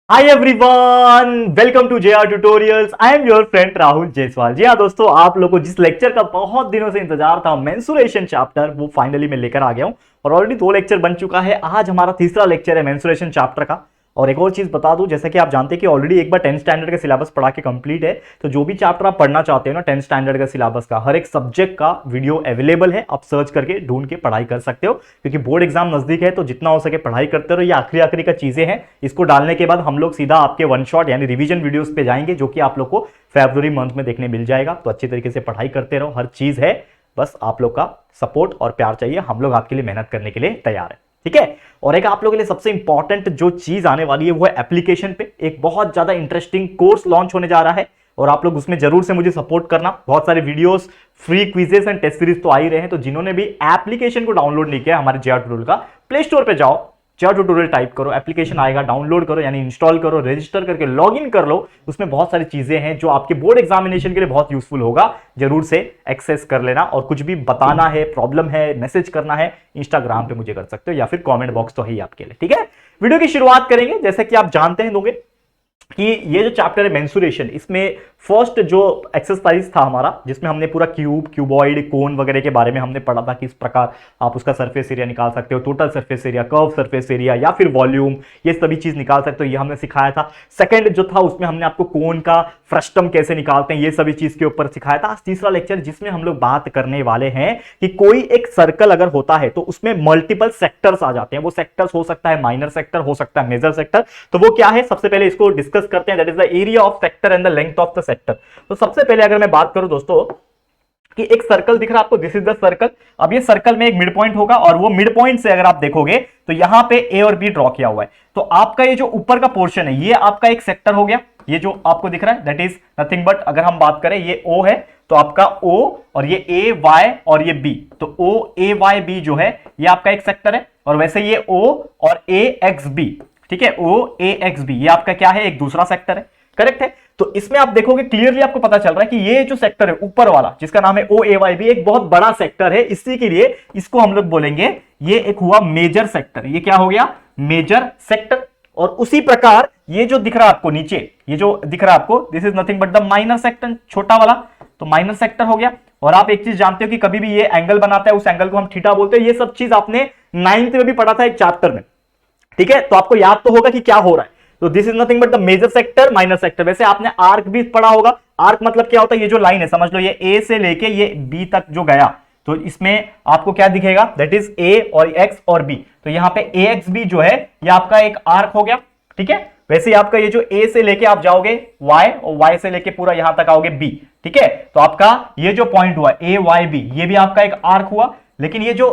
Hi everyone, welcome to JR tutorials. I am your friend Rahul Jaiswal. जी हाँ दोस्तों, आप लोगों को जिस लेक्चर का बहुत दिनों से इंतजार था, मेंसुरेशन चैप्टर, वो फाइनली मैं लेकर आ गया हूं। और ऑलरेडी 2 लेक्चर बन चुका है। आज हमारा तीसरा लेक्चर है मेंसुरेशन चैप्टर का। और एक और चीज बता दूं, जैसा कि आप जानते हैं कि ऑलरेडी एक बार 10th स्टैंडर्ड का सिलेबस पढ़ा के कंप्लीट है। तो जो भी चैप्टर आप पढ़ना चाहते हो ना 10th स्टैंडर्ड का सिलेबस का, हर एक सब्जेक्ट का वीडियो अवेलेबल है। आप सर्च करके ढूंढ के पढ़ाई कर सकते हो, क्योंकि बोर्ड एग्जाम नजदीक है। तो जितना हो सके पढ़ाई करते रहो। ये आखिरी आखिरी का चीजें हैं। इसको डालने के बाद हम लोग सीधा आपके वन शॉट यानी रिवीजन वीडियोस पे जाएंगे, जो कि आप लोग को फरवरी मंथ में देखने मिल जाएगा। तो अच्छी तरीके से पढ़ाई करते रहो, हर चीज है। बस आप लोग का सपोर्ट और प्यार चाहिए। हम लोग आपके लिए मेहनत करने के लिए तैयार है, ठीक है। और एक आप लोगों के लिए सबसे इंपॉर्टेंट जो चीज आने वाली है वो है एप्लीकेशन पे एक बहुत ज्यादा इंटरेस्टिंग कोर्स लॉन्च होने जा रहा है। और आप लोग उसमें जरूर से मुझे सपोर्ट करना। बहुत सारे videos, free quizzes and test series तो आ ही रहे हैं। तो जिन्होंने भी एप्लीकेशन को डाउनलोड नहीं किया हमारे जेआर ट्यूटोरियल का, प्ले स्टोर पे जाओ, जेआर ट्यूटोरियल टाइप करो, एप्लीकेशन आएगा, डाउनलोड करो यानी इंस्टॉल करो, रजिस्टर करके लॉग इन कर लो। उसमें बहुत सारी चीजें हैं जो आपके बोर्ड एग्जामिनेशन के लिए बहुत यूजफुल होगा। जरूर से एक्सेस कर लेना। और कुछ भी बताना है, प्रॉब्लम है, मैसेज करना है, इंस्टाग्राम पे मुझे कर सकते हो, या फिर कमेंट बॉक्स तो है ही आपके लिए, ठीक है। वीडियो की शुरुआत करेंगे। जैसे कि आप जानते हैं दोगे कि ये जो चैप्टर है मेंसुरेशन, इसमें फर्स्ट जो एक्सरसाइज था हमारा, जिसमें हमने पूरा क्यूब, क्यूबॉइड, कोन वगैरह के बारे में हमने पढ़ा था, किस प्रकार आप उसका सरफेस एरिया निकाल सकते हो, total surface area, curve surface area या फिर वॉल्यूम, ये सभी चीज निकाल सकते हो। ये हमने सिखाया था। सेकंड जो था उसमें हमने आपको कोन का फ्रस्टम कैसे निकालते हैं, ये सभी चीज के ऊपर सिखाया था। आज तीसरा लेक्चर जिसमें हम लोग बात करने वाले हैं कि कोई एक सर्कल अगर होता है तो उसमें मल्टीपल सेक्टर्स आ जाते हैं। वो सेक्टर्स हो सकता है माइनर सेक्टर, हो सकता है मेजर सेक्टर। तो वो क्या है, सबसे पहले इसको डिस्कस करते हैं। That is the area of sector and the length of the sector. तो सबसे पहले अगर मैं बात करूं दोस्तों कि एक सर्कल दिख रहा है आपको, दिस इज द सर्कल। अब ये सर्कल में एक मिड पॉइंट होगा, और वो मिड पॉइंट से अगर आप देखोगे तो यहां पे ए और बी ड्रॉ किया हुआ है। तो आपका ये जो ऊपर का पोर्शन है, ये आपका एक सेक्टर हो गया। ये जो आपको दिख रहा है दैट इज नथिंग बट, अगर हम बात करें ये ओ है तो आपका ओ, और ये ए वाई और ये बी, तो ओ ए वाई बी जो है ये आपका एक सेक्टर है। और वैसे ये ओ और ए एक्स बी, ठीक है, ओ ए एक्स बी, ये आपका क्या है, एक दूसरा सेक्टर है। करेक्ट है। तो इसमें आप देखोगे क्लियरली आपको पता चल रहा है कि ये जो सेक्टर है ऊपर वाला, जिसका नाम है ओ ए वाई बी, एक बहुत बड़ा सेक्टर है। इसी के लिए इसको हम लोग बोलेंगे ये एक हुआ मेजर सेक्टर। ये क्या हो गया, मेजर सेक्टर। और उसी प्रकार ये जो दिख रहा है आपको नीचे, ये जो दिख रहा है आपको, this is nothing but the minor sector, छोटा वाला। तो माइनर सेक्टर हो गया। और आप एक चीज जानते हो कि कभी भी ये एंगल बनाता है, उस एंगल को हम थीटा बोलते हैं। ये सब चीज आपने 9th में भी पढ़ा था एक चैप्टर में, ठीक है। तो आपको याद तो होगा कि क्या हो रहा है। तो this is nothing but the major sector, minor sector. वैसे आपने आर्क भी पढ़ा होगा। आर्क मतलब क्या होता है, ये जो लाइन है समझ लो, ये ए से लेके ये बी तक जो गया, तो इसमें आपको क्या दिखेगा, दैट इज ए और एक्स और बी। तो यहां पे ए एक्स बी जो है ये आपका एक आर्क हो गया, ठीक है। वैसे ही आपका ये जो ए से लेके आप जाओगे वाई, और वाई से लेके पूरा यहां तक आओगे बी, ठीक है। तो आपका ये जो पॉइंट हुआ ए वाई बी, ये भी आपका एक आर्क हुआ। लेकिन ये जो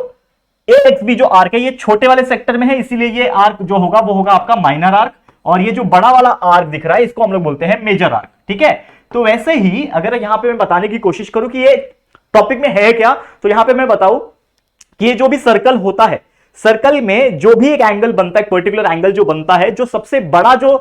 ए एक्स बी जो आर्क है ये छोटे वाले सेक्टर में है, इसीलिए ये आर्क जो होगा वो होगा आपका माइनर आर्क। और ये जो बड़ा वाला आर्क दिख रहा है इसको हम लोग बोलते हैं मेजर आर्क, ठीक है। तो वैसे ही अगर यहां पे मैं बताने की कोशिश करूं कि ये टॉपिक में है क्या, तो यहां पे मैं बताऊं कि ये जो भी सर्कल होता है, सर्कल में जो भी एक एंगल बनता है, पर्टिकुलर एंगल जो बनता है, जो सबसे बड़ा जो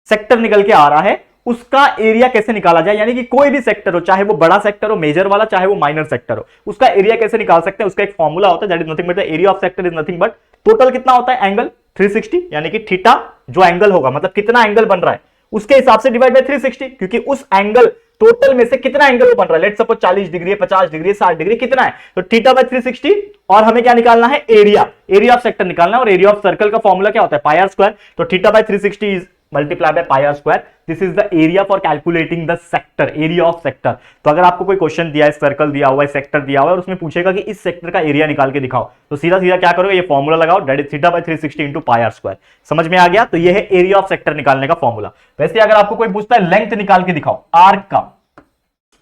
सेक्टर निकल के आ रहा है उसका एरिया कैसे निकाला जाए। यानी कि कोई भी सेक्टर हो, चाहे वो बड़ा सेक्टर हो मेजर वाला, चाहे वो माइनर सेक्टर हो, उसका एरिया कैसे निकाल सकते हैं। उसका एक फॉर्मूला होता है, that is nothing but the area of sector is nothing but total कितना होता है एंगल 360, यानी कि थीटा जो एंगल होगा, मतलब कितना एंगल बन रहा है उसके हिसाब से डिवाइड बाय 360, क्योंकि उस एंगल टोटल में से कितना एंगल बन रहा है, लेट सपोज 40 डिग्री है, 50 डिग्री है, 60 डिग्री, कितना है, तो थीटा बाय 360। और हमें क्या निकालना है, एरिया, एरिया ऑफ सेक्टर निकालना है। और एरिया ऑफ सर्कल का फॉर्मूला क्या होता है, पाई आर स्क्वायर। तो theta by 360 is multiply by pi r square. This is the area for calculating the sector, area of sector. तो अगर आपको कोई क्वेश्चन दिया है, सर्कल दिया हुआ है, सेक्टर दिया हुआ है, और उसमें पूछेगा कि इस सेक्टर का एरिया निकाल के दिखाओ, तो सीधा सीधा क्या करोगे, ये फॉर्मूला लगाओ, that is theta by 360 into pi r square. समझ में आ गया। तो ये है एरिया ऑफ सेक्टर निकालने का फॉर्मूला। वैसे अगर आपको कोई पूछता है लेंथ निकाल के दिखाओ आर्क का,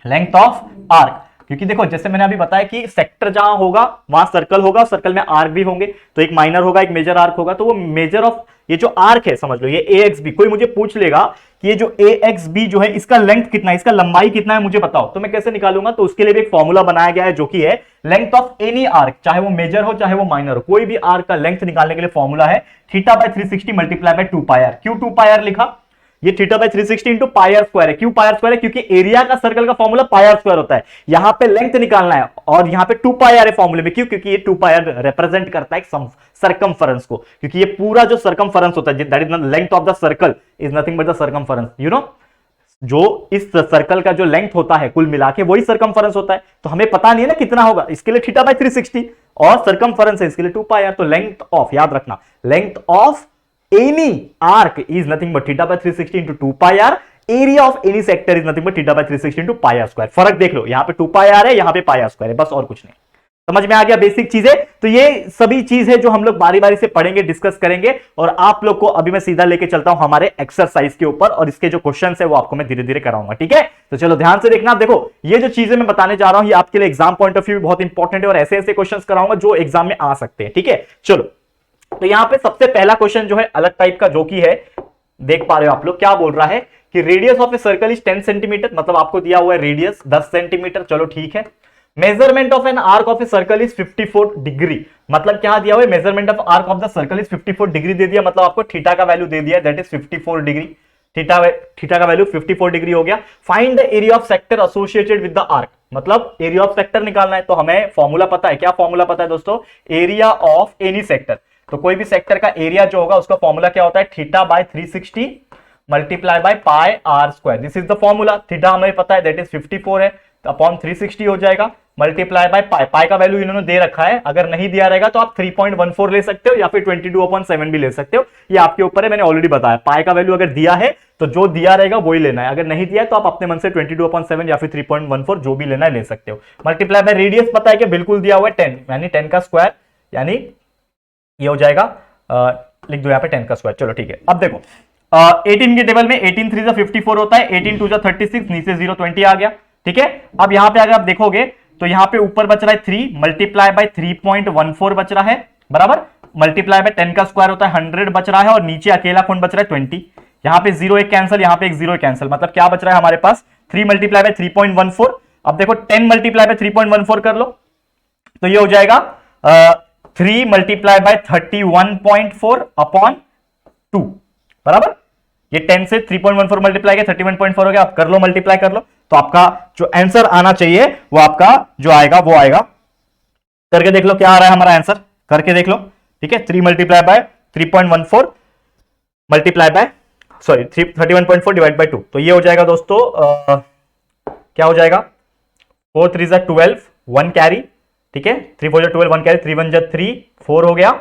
लेंथ ऑफ आर्क, क्योंकि देखो जैसे मैंने अभी बताया कि सेक्टर जहां होगा वहां सर्कल होगा, सर्कल में आर्क भी होंगे। तो एक माइनर होगा, एक मेजर आर्क होगा। तो वो मेजर ऑफ ये जो आर्क है, समझ लो ये ए एक्स बी, कोई मुझे पूछ लेगा कि ये जो ए एक्स बी जो है इसका लेंथ कितना है, इसका लंबाई कितना है, मुझे बताओ, तो मैं कैसे निकालूंगा। तो उसके लिए भी एक फॉर्मूला बनाया गया है, जो कि है लेंथ ऑफ एनी आर्क, चाहे वो मेजर हो चाहे वो माइनर हो, कोई भी आर्क का लेंथ निकालने के लिए फॉर्मूला है theta by 360 multiply by 2 pi r. क्यों 2 पाई आर लिखा, ये theta by 360 into pi r square है। क्यों पाई आर स्क्वायर है? क्योंकि एरिया का सर्कल का फॉर्मूला पाई आर स्क्वायर होता है। यहां पे लेंथ निकालना है और यहां पे 2 पाई आर है फॉर्मूले में। क्यों? क्योंकि ये 2 पाई आर रिप्रेजेंट करता है सर्कमफरेंस को, क्योंकि ये पूरा जो सर्कमफरेंस होता है, that is the length of the circle is nothing but the circumference. You know, जो इस सर्कल का जो लेंथ होता है कुल मिला के वही सर्कमफरेंस होता है। तो हमें पता नहीं है ना कितना होगा, इसके लिए थीटा बाय 360 और सर्कमफरेंस है इसके लिए 2 पाई आर। तो लेंथ ऑफ, याद रखना, length of any arc is nothing but theta by 360 into 2 pi r. Area of any sector is nothing but theta by 360 into pi r square. फर्क देख लो, यहां पे 2 पाई आर है, यहां पे पाई आर स्क्वायर है, बस और कुछ नहीं। समझ में आ गया बेसिक चीजें? तो ये सभी चीज है जो हम लोग बारी बारी से पढ़ेंगे, डिस्कस करेंगे। और आप लोग को अभी मैं सीधा लेके चलता हूं हमारे एक्सरसाइज के ऊपर, और इसके जो क्वेश्चंस है वो आपको मैं धीरे धीरे कराऊंगा। ठीक है, तो चलो ध्यान से देखना। देखो, ये जो चीजें मैं बताने जा रहा हूं ये आपके लिए एग्जाम पॉइंट ऑफ व्यू बहुत इंपॉर्टेंट है, और ऐसे ऐसे क्वेश्चन कराऊंगा जो एग्जाम में आ सकते हैं। ठीक है, चलो, तो यहां पे सबसे पहला क्वेश्चन जो है अलग टाइप का, जो कि है, देख पा रहे हो आप लोग, क्या बोल रहा है कि radius of a circle is 10 centimetre. मतलब आपको दिया हुआ है रेडियस 10 सेंटीमीटर। चलो ठीक है। Measurement of an arc of a circle is 54 degree. मतलब क्या दिया हुआ है? Measurement of arc of the circle is 54 degree दे दिया। मतलब आपको थीटा का वैल्यू दे दिया, दैट इज 54 डिग्री। थीटा का वैल्यू 54 डिग्री हो गया। Find the area of sector associated with the arc. मतलब एरिया ऑफ सेक्टर निकालना है। तो हमें फॉर्मूला पता है। क्या फॉर्मूला पता है दोस्तों? Area of any sector. तो कोई भी सेक्टर का एरिया जो होगा उसका फॉर्मूला क्या होता है? Theta by 360 multiply by pi r square. This is the formula. Theta हमें पता है दैट इज 54 है, तो अपॉन 360 हो जाएगा, मल्टीप्लाई बाय पाई। पाई का वैल्यू इन्होंने दे रखा है, अगर नहीं दिया रहेगा तो आप 3.14 ले सकते हो या फिर 22/7 भी ले सकते हो, ये आपके ऊपर है। मैंने ऑलरेडी बताया, पाई का वैल्यू अगर दिया है तो जो दिया रहेगा वही लेना है, अगर नहीं दिया है तो आप अपने मन से 22/7 या फिर 3.14 जो भी लेना है ले सकते हो। मल्टीप्लाई बाय रेडियस पता है कि बिल्कुल दिया हुआ है 10, यानी 10 का स्क्वायर, यानी ये हो जाएगा, लिख दो यहाँ पे 10 का स्क्वायर। चलो ठीक है। अब देखो 18 के टेबल में 18 3 54 होता है, 18 2 36, नीचे 0 20 आ गया। ठीक है, अब यहां पे अगर आप देखोगे तो यहां पे ऊपर बच रहा है 3 मल्टीप्लाई बाय 3.14 बच रहा है, बराबर, मल्टीप्लाई बाय 10 का स्क्वायर होता है 100 बच रहा है, और नीचे अकेला कौन बच रहा है? 20। यहां पे 0 एक कैंसिल, यहां पे एक 0 कैंसिल, मतलब क्या बच रहा है हमारे पास? 3 मल्टीप्लाई बाय 3.14। अब देखो 10 मल्टीप्लाई बाय 3.14 कर लो तो ये हो जाएगा 3 मल्टीप्लाई बाय 31.4 अपॉन 2, बराबर। ये 10 से 3.14 मल्टीप्लाई किया 31.4 हो गया। आप कर लो, मल्टीप्लाई कर लो, तो आपका जो आंसर आना चाहिए वो आपका जो आएगा वो आएगा। करके देख लो क्या आ रहा है हमारा आंसर, करके देख लो। ठीक है, 3 multiply by 3.14 multiply by 31.4 divide by 2, तो ये हो जाएगा दोस्तों क्या हो जाएगा? 4 3 जा 12, 1 कैरी। ठीक है, 3 4 जा 12, 1 कैरी, 3 1 जा 3, 4 हो गया,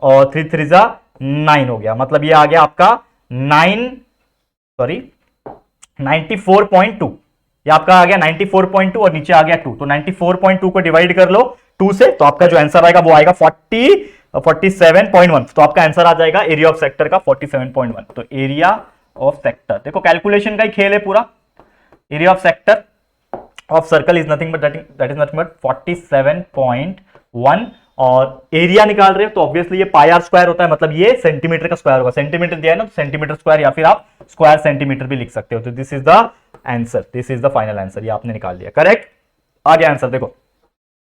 और 3 3 जा 9 हो गया। मतलब ये आ गया आपका 94.2, ये आपका आ गया 94.2 और नीचे आ गया 2, तो 94.2 को डिवाइड कर लो 2 से, तो आपका जो आंसर आएगा वो आएगा 47.1। तो आपका आंसर आ जाएगा एरिया ऑफ सेक्टर का 47.1। तो एरिया ऑफ सेक्टर, देखो कैलकुलेशन का ही खेल है पूरा। Area of sector of circle is nothing but that is nothing but 47.1, और एरिया निकाल रहे हो तो ऑब्वियसली ये पाई आर स्क्वायर होता है, मतलब ये सेंटीमीटर का स्क्वायर होगा। सेंटीमीटर दिया है ना, तो सेंटीमीटर स्क्वायर या फिर आप स्क्वायर सेंटीमीटर भी लिख सकते हो। तो this is the answer, this is the final answer, ये आपने निकाल लिया, करेक्ट। आ गया आंसर, देखो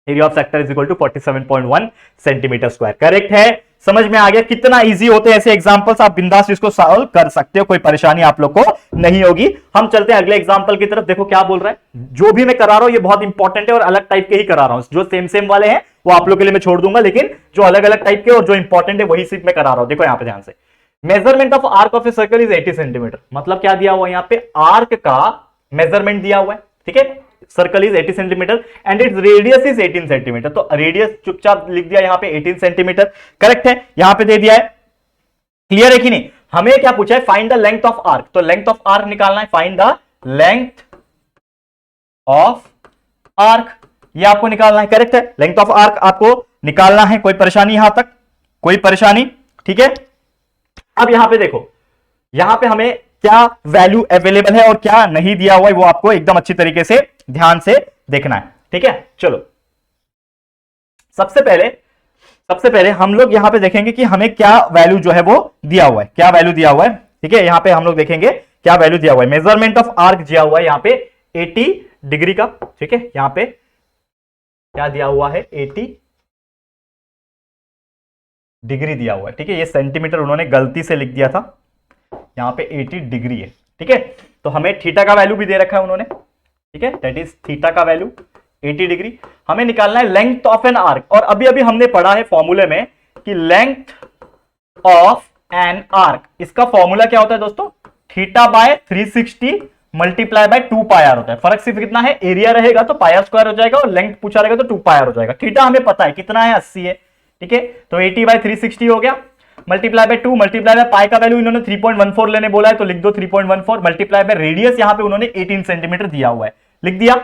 area of sector is equal to 47.1 centimetre square, correct है। समझ में आ गया कितना इजी होते हैं ऐसे एग्जांपल्स, आप बिंदास इसको सॉल्व कर सकते हो, कोई परेशानी आप लोग को नहीं होगी। हम चलते हैं अगले एग्जांपल की तरफ। देखो क्या बोल रहा है, जो भी मैं करा रहा हूं ये बहुत इंपॉर्टेंट है और अलग टाइप के ही करा रहा हूं। जो सेम सेम वाले हैं वो आप लोग के लिए मैं छोड़ दूंगा, लेकिन जो अलग अलग टाइप के और जो इंपॉर्टेंट है वही सिर्फ मैं करा रहा हूं। देखो यहां पे ध्यान से, measurement of arc of a circle is 80 centimetre. मतलब क्या दिया हुआ है यहां पे? आर्क का मेजरमेंट दिया हुआ है। ठीक है, circle is 80 centimetre and its radius is 18 centimetre. तो रेडियस चुपचाप लिख दिया यहां पे 18 सेंटीमीटर, करेक्ट है। यहां पे दे दिया है, क्लियर है कि नहीं? हमें क्या पूछा है? Find the length of arc. तो लेंथ ऑफ आर्क निकालना है, find the length of arc, ये आपको निकालना है, करेक्ट है। लेंथ ऑफ आर्क आपको निकालना है, कोई परेशानी यहां तक? कोई परेशानी? ठीक है। अब यहां पे देखो, यहां पे हमें क्या वैल्यू अवेलेबल है और क्या नहीं दिया हुआ है वो आपको एकदम अच्छी तरीके से ध्यान से देखना है। ठीक है, चलो सबसे पहले हम लोग यहां पे देखेंगे कि हमें क्या वैल्यू जो है वो दिया हुआ है, क्या वैल्यू दिया हुआ है। ठीक है, यहां पे हम लोग देखेंगे क्या वैल्यू दिया हुआ है। मेजरमेंट ऑफ आर्क दिया हुआ है यहां पे 80 डिग्री का। ठीक है, यहां पे क्या दिया हुआ है? 80 डिग्री दिया हुआ है। ठीक है, ये सेंटीमीटर उन्होंने गलती से लिख दिया था, यहां पे 80 डिग्री है। ठीक है, तो हमें थीटा का वैल्यू भी दे रखा है उन्होंने, ठीक है, दैट इज थीटा का वैल्यू 80 डिग्री। हमें निकालना है लेंथ ऑफ एन आर्क, और अभी अभी हमने पढ़ा है फॉर्मूले में कि लेंथ ऑफ एन आर्क, इसका फॉर्मूला क्या होता है दोस्तों, theta by 360 multiply by 2 pi r होता है। फर्क सिर्फ कितना है, एरिया रहेगा तो पाई आर स्क्वायर हो जाएगा, और लेंथ पूछा रहेगा तो 2 पाई आर हो जाएगा। थीटा हमें पता है कितना है, 80 है, ठीक है, तो 80 बाय 360 हो गया, मल्टीप्लाई बाय 2, मल्टीप्लाई बाय पाई का वैल्यू इन्होंने 3.14 लेने बोला है तो लिख दो 3.14, मल्टीप्लाई बाय रेडियस यहां पे उन्होंने 18 सेंटीमीटर दिया हुआ है, लिख दिया।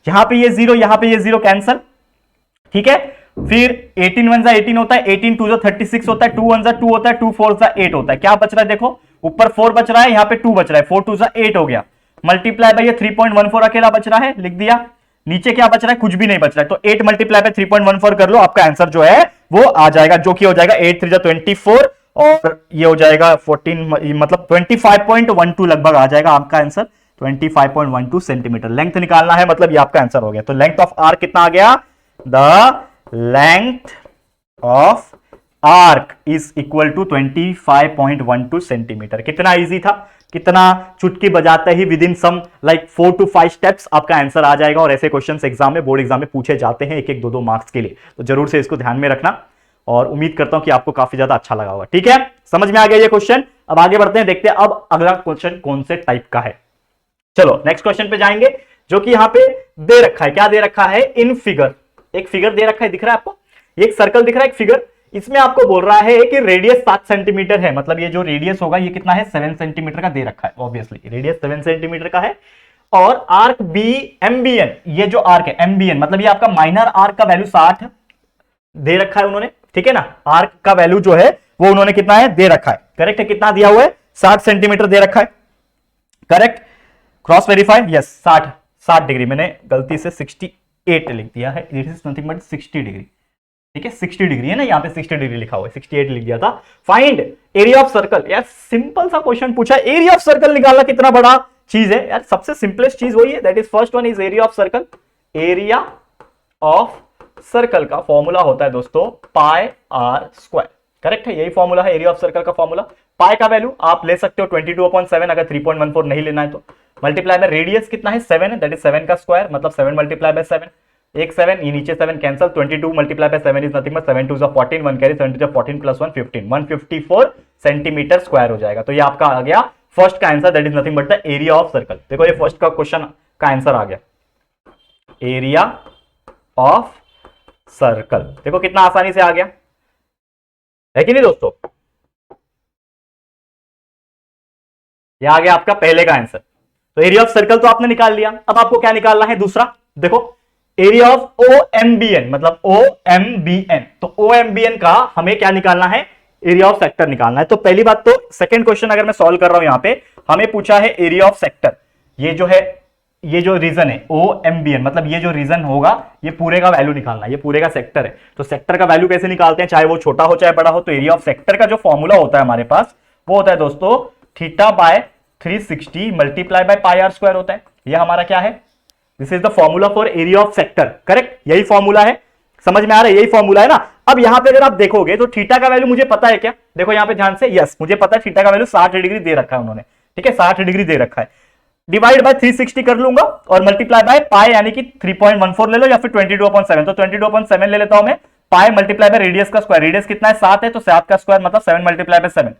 यहां पे ये 0, यहां पे ये 0 कैंसल, ठीक है, फिर 18 1 18 होता है, 18 2 36 होता है, 2 1 2 होता है, 2 4 8 होता है। क्या बच रहा है देखो, ऊपर 4 बच रहा है, यहां पे 2 बच रहा है, 4 2 8 हो गया, मल्टीप्लाई बाय ये 3.14 अकेला बच रहा है, लिख दिया। नीचे क्या बच रहा है, कुछ भी नहीं बच रहा है, तो 8 मल्टीप्लाई बाय 3.14 कर लो, आपका आंसर जो है वो आ जाएगा, जो कि हो जाएगा 8 3 24, और ये हो जाएगा 14, मतलब 25.12 लगभग आ जाएगा आपका आंसर, 25.12 सेंटीमीटर लेंथ निकालना है, मतलब ये आपका आंसर हो गया। तो लेंथ ऑफ आर्क कितना आ गया, the length of arc is equal to 25.12 centimetre. कितना इजी था, कितना चुटकी बजाते ही within some like 4 to 5 steps आपका आंसर आ जाएगा। और ऐसे क्वेश्चंस एग्जाम में, बोर्ड एग्जाम में पूछे जाते हैं, 1 1 2 2 मार्क्स के लिए, तो जरूर से इसको ध्यान में रखना, और उम्मीद करता हूं कि आपको काफी ज्यादा अच्छा लगा होगा। ठीक है, समझ में आ गया ये क्वेश्चन। अब आगे बढ़ते हैं, देखते हैं अब अगला क्वेश्चन कौन से टाइप का है। चलो नेक्स्ट क्वेश्चन पे जाएंगे, जो कि यहां पे दे रखा है, क्या दे रखा है, इन फिगर, एक फिगर दे रखा है, दिख रहा है आपको, एक सर्कल दिख रहा है, एक फिगर, इसमें आपको बोल रहा है कि रेडियस 7 सेंटीमीटर है, मतलब ये जो रेडियस होगा ये कितना है, 7 सेंटीमीटर का दे रखा है, ऑब्वियसली रेडियस 7 सेंटीमीटर का है, और आर्क बी एमबीएन, ये जो आर्क है एमबीएन, मतलब ये आपका माइनर आर्क का वैल्यू 60 दे रखा है उन्होंने, ठीक है ना, आर्क का वैल्यू जो है वो उन्होंने कितना है, दे रखा है, करेक्ट है, कितना दिया हुआ है, 60 सेंटीमीटर दे रखा है, correct, cross verify, yes 60 degree, मैंने गलती से 68 लिख दिया है, it is nothing but 60 degree, ठीक है, 60 डिग्री है ना, यहाँ पे 60 डिग्री लिखा हुआ है, 68 लिख दिया था। फाइंड एरिया ऑफ सर्कल, यार सिंपल सा क्वेश्चन पूछा, एरिया ऑफ सर्कल निकालना कितना बड़ा चीज है यार, सबसे सिंपलेस्ट चीज वही है, that is first one is area of circle. Area of circle का फॉर्मूला होता है दोस्तों पाई आर स्क्वायर, करेक्ट है, यही फॉर्मूला है एरिया ऑफ सर्कल का फॉर्मूला। पाई का वैल्यू आप ले सकते हो 22/7, अगर 3.14 नहीं लेना है तो, मल्टीप्लाई में रेडियस कितना है 7 है, दैट इज 7 का स्क्वायर, मतलब 7 मल्टीप्लाई बाय 7, एक 7, ये नीचे 7 cancel, 22 multiply by 7 is nothing but 7 2 14, 1 carry, 7 2 14 plus 1 15, 154 centimetre square हो जाएगा। तो ये आपका आ गया फर्स्ट का answer, that is nothing but the area of circle. देखो ये फर्स्ट का क्वेश्चन का आंसर आ गया, एरिया ऑफ सर्कल, देखो कितना आसानी से आ गया है कि नहीं दोस्तों, ये आ गया आपका पहले का आंसर। तो एरिया ऑफ सर्कल तो आपने निकाल लिया, अब आपको क्या निकालना है दूसरा, देखो एरिया ऑफ OMBN, मतलब OMBN, तो OMBN का हमें क्या निकालना है, एरिया ऑफ सेक्टर निकालना है। तो पहली बात तो सेकंड क्वेश्चन अगर मैं सॉल्व कर रहा हूं, यहां पे हमें पूछा है एरिया ऑफ सेक्टर, ये जो है, ये जो रीजन है OMBN, मतलब ये जो रीजन होगा ये पूरे का वैल्यू निकालना है, ये पूरे का सेक्टर है, तो सेक्टर का वैल्यू कैसे निकालते हैं, चाहे वो छोटा हो चाहे बड़ा हो। तो एरिया ऑफ सेक्टर का जो फॉर्मूला होता है हमारे पास, वो होता है दोस्तों theta by 360 multiply by pi r square होता है, ये हमारा क्या है, this is the formula for area of sector, correct, यही फॉर्मूला है, समझ में आ रहा है, यही फॉर्मूला है ना। अब यहां पे अगर आप देखोगे तो थीटा का वैल्यू मुझे पता है क्या, देखो यहां पे ध्यान से, यस मुझे पता है थीटा का वैल्यू 60 डिग्री दे रखा है उन्होंने, ठीक है, 60 डिग्री दे रखा है, डिवाइड बाय 360 कर लूंगा और मल्टीप्लाई बाय पाई यानी कि 3.14 ले लो या फिर 22/7, तो 22/7 ले लेता हूं मैं, पाई मल्टीप्लाई बाय रेडियस का स्क्वायर, रेडियस कितना है 7 है, तो 7 का स्क्वायर मतलब 7 मल्टीप्लाई बाय 7,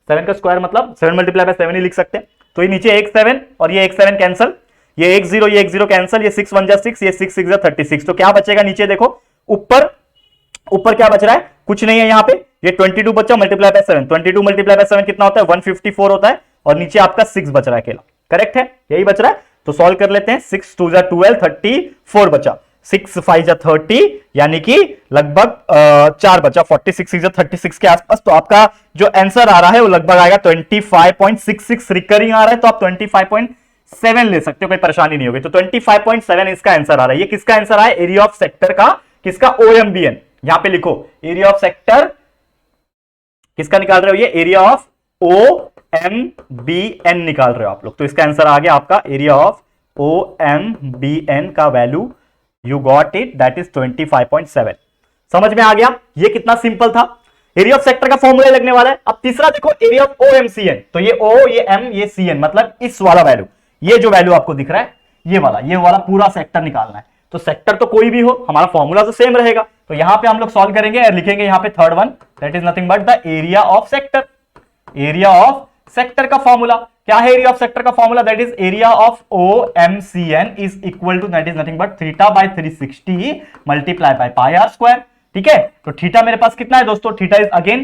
7 का स्क्वायर मतलब 7 मल्टीप्लाई बाय 7 ही लिख सकते हैं। तो ये नीचे एक 7 और ये एक 7 कैंसिल, ये एक 0 ये एक 0 कैंसिल, ये 6 1 6, ये 6 6 36, तो क्या बचेगा नीचे देखो, ऊपर क्या बच रहा है, कुछ नहीं है, यहाँ पे ये 22 बचा मल्टीप्लाई बाय 7, 22 मल्टीप्लाई बाय 7 कितना होता है 154 होता है, और नीचे आपका 6 बच रहा है अकेला, करेक्ट है, यही बच रहा है। तो सॉल्व कर लेते हैं, 6 2 12 34 बचा, 6 5 30 यानी कि लगभग 4 बचा, 46 6 36 के आसपास। तो आपका जो आंसर आ रहा है वो लगभग आएगा 25.66, रिकरिंग आ रहा है तो आप 25.7 ले सकते हो, कोई परेशानी नहीं होगी। तो 25.7 इसका आंसर आ रहा है। ये किसका आंसर आया, एरिया ऑफ सेक्टर का, किसका, OMBN, यहां पे लिखो एरिया ऑफ सेक्टर किसका निकाल रहे हो, ये एरिया ऑफ OMBN निकाल रहे हो आप लोग, तो इसका आंसर आ गया आपका एरिया ऑफ OMBN का value, you got it, that is 25.7। समझ में आ गया, ये कितना सिंपल था, एरिया ऑफ सेक्टर का फॉर्मूला लगने वाला है। अब तीसरा देखो एरिया ऑफ OMCN, तो ये O ये M ये CN मतलब इस वाला वैल्यू, ये जो वैल्यू आपको दिख रहा है ये वाला पूरा सेक्टर निकालना है। तो सेक्टर तो कोई भी हो, हमारा फॉर्मूला तो सेम रहेगा। तो यहां पे हम लोग सॉल्व करेंगे और लिखेंगे यहां पे third one, that is nothing but the area of sector. Area of sector का फॉर्मूला क्या है? एरिया ऑफ सेक्टर का formula that is area of OMCN is equal to that is nothing but theta by 360 multiply by pi r square. ठीक है, तो theta मेरे पास कितना है दोस्तों? थीटा इज अगेन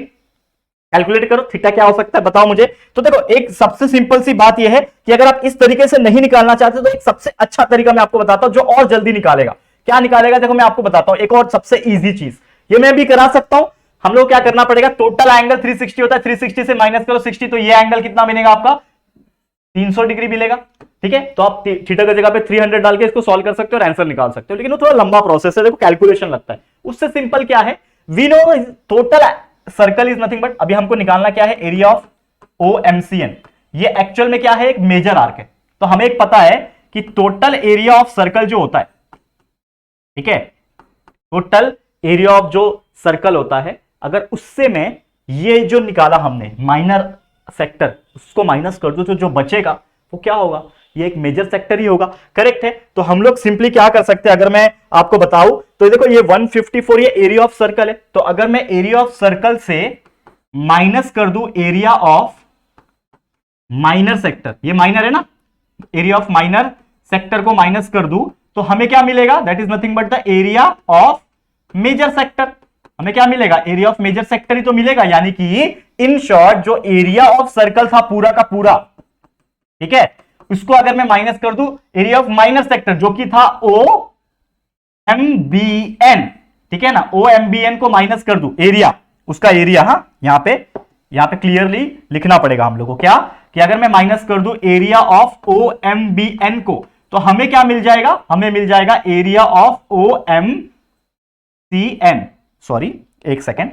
कैलकुलेट करो, थीटा क्या हो सकता है बताओ मुझे। तो देखो एक सबसे सिंपल सी बात यह है कि अगर आप इस तरीके से नहीं निकालना चाहते तो एक सबसे अच्छा तरीका मैं आपको बताता हूं जो और जल्दी निकालेगा। क्या निकालेगा? देखो मैं आपको बताता हूं एक और सबसे इजी चीज, ये मैं भी करा सकता हूं। हम लोग क्या करना पड़ेगा, टोटल एंगल 360 होता है, 360 से माइनस करो 60, तो ये एंगल कितना मिलेगा आपका? 300 डिग्री मिलेगा। ठीक है, तो आप थीटा की जगह पे 300 डाल के इसको सॉल्व कर सकते हो और आंसर निकाल सकते हो, लेकिन वो थोड़ा लंबा प्रोसेस है, देखो कैलकुलेशन लगता है। उससे सिंपल क्या है, we know total circle is nothing but, अभी हमको निकालना क्या है? Area of OMCN। ये एक्चुअल में क्या है? एक मेजर आर्क है। तो हमें एक पता है कि टोटल एरिया ऑफ सर्कल जो होता है, ठीक है, टोटल एरिया ऑफ जो सर्कल होता है, अगर उससे में ये जो निकाला हमने माइनर सेक्टर, उसको माइनस कर दो तो जो बचेगा वो क्या होगा? ये एक मेजर सेक्टर ही होगा। करेक्ट है। तो हम लोग सिंपली क्या कर सकते हैं, अगर मैं आपको बताऊं तो देखो ये 154 ये एरिया ऑफ सर्कल है, तो अगर मैं एरिया ऑफ सर्कल से माइनस कर दूं एरिया ऑफ माइनर सेक्टर, ये माइनर है ना, एरिया ऑफ माइनर सेक्टर को माइनस कर दूं तो हमें क्या मिलेगा? That is nothing but the area of major sector. हमें क्या मिलेगा? एरिया ऑफ मेजर सेक्टर ही तो मिलेगा, यानी कि इन शॉर्ट जो एरिया ऑफ सर्कल था पूरा का पूरा, ठीक है, उसको अगर मैं माइनस कर दूं एरिया ऑफ माइनर सेक्टर जो कि था OMBN, ठीक है ना, OMBN को माइनस कर दूं एरिया, उसका एरिया, हाँ यहां पे क्लियरली लिखना पड़ेगा हम लोग को क्या, कि अगर मैं माइनस कर दूं एरिया ऑफ OMBN को तो हमें क्या मिल जाएगा? हमें मिल जाएगा एरिया ऑफ OMCN, सॉरी एक सेकेंड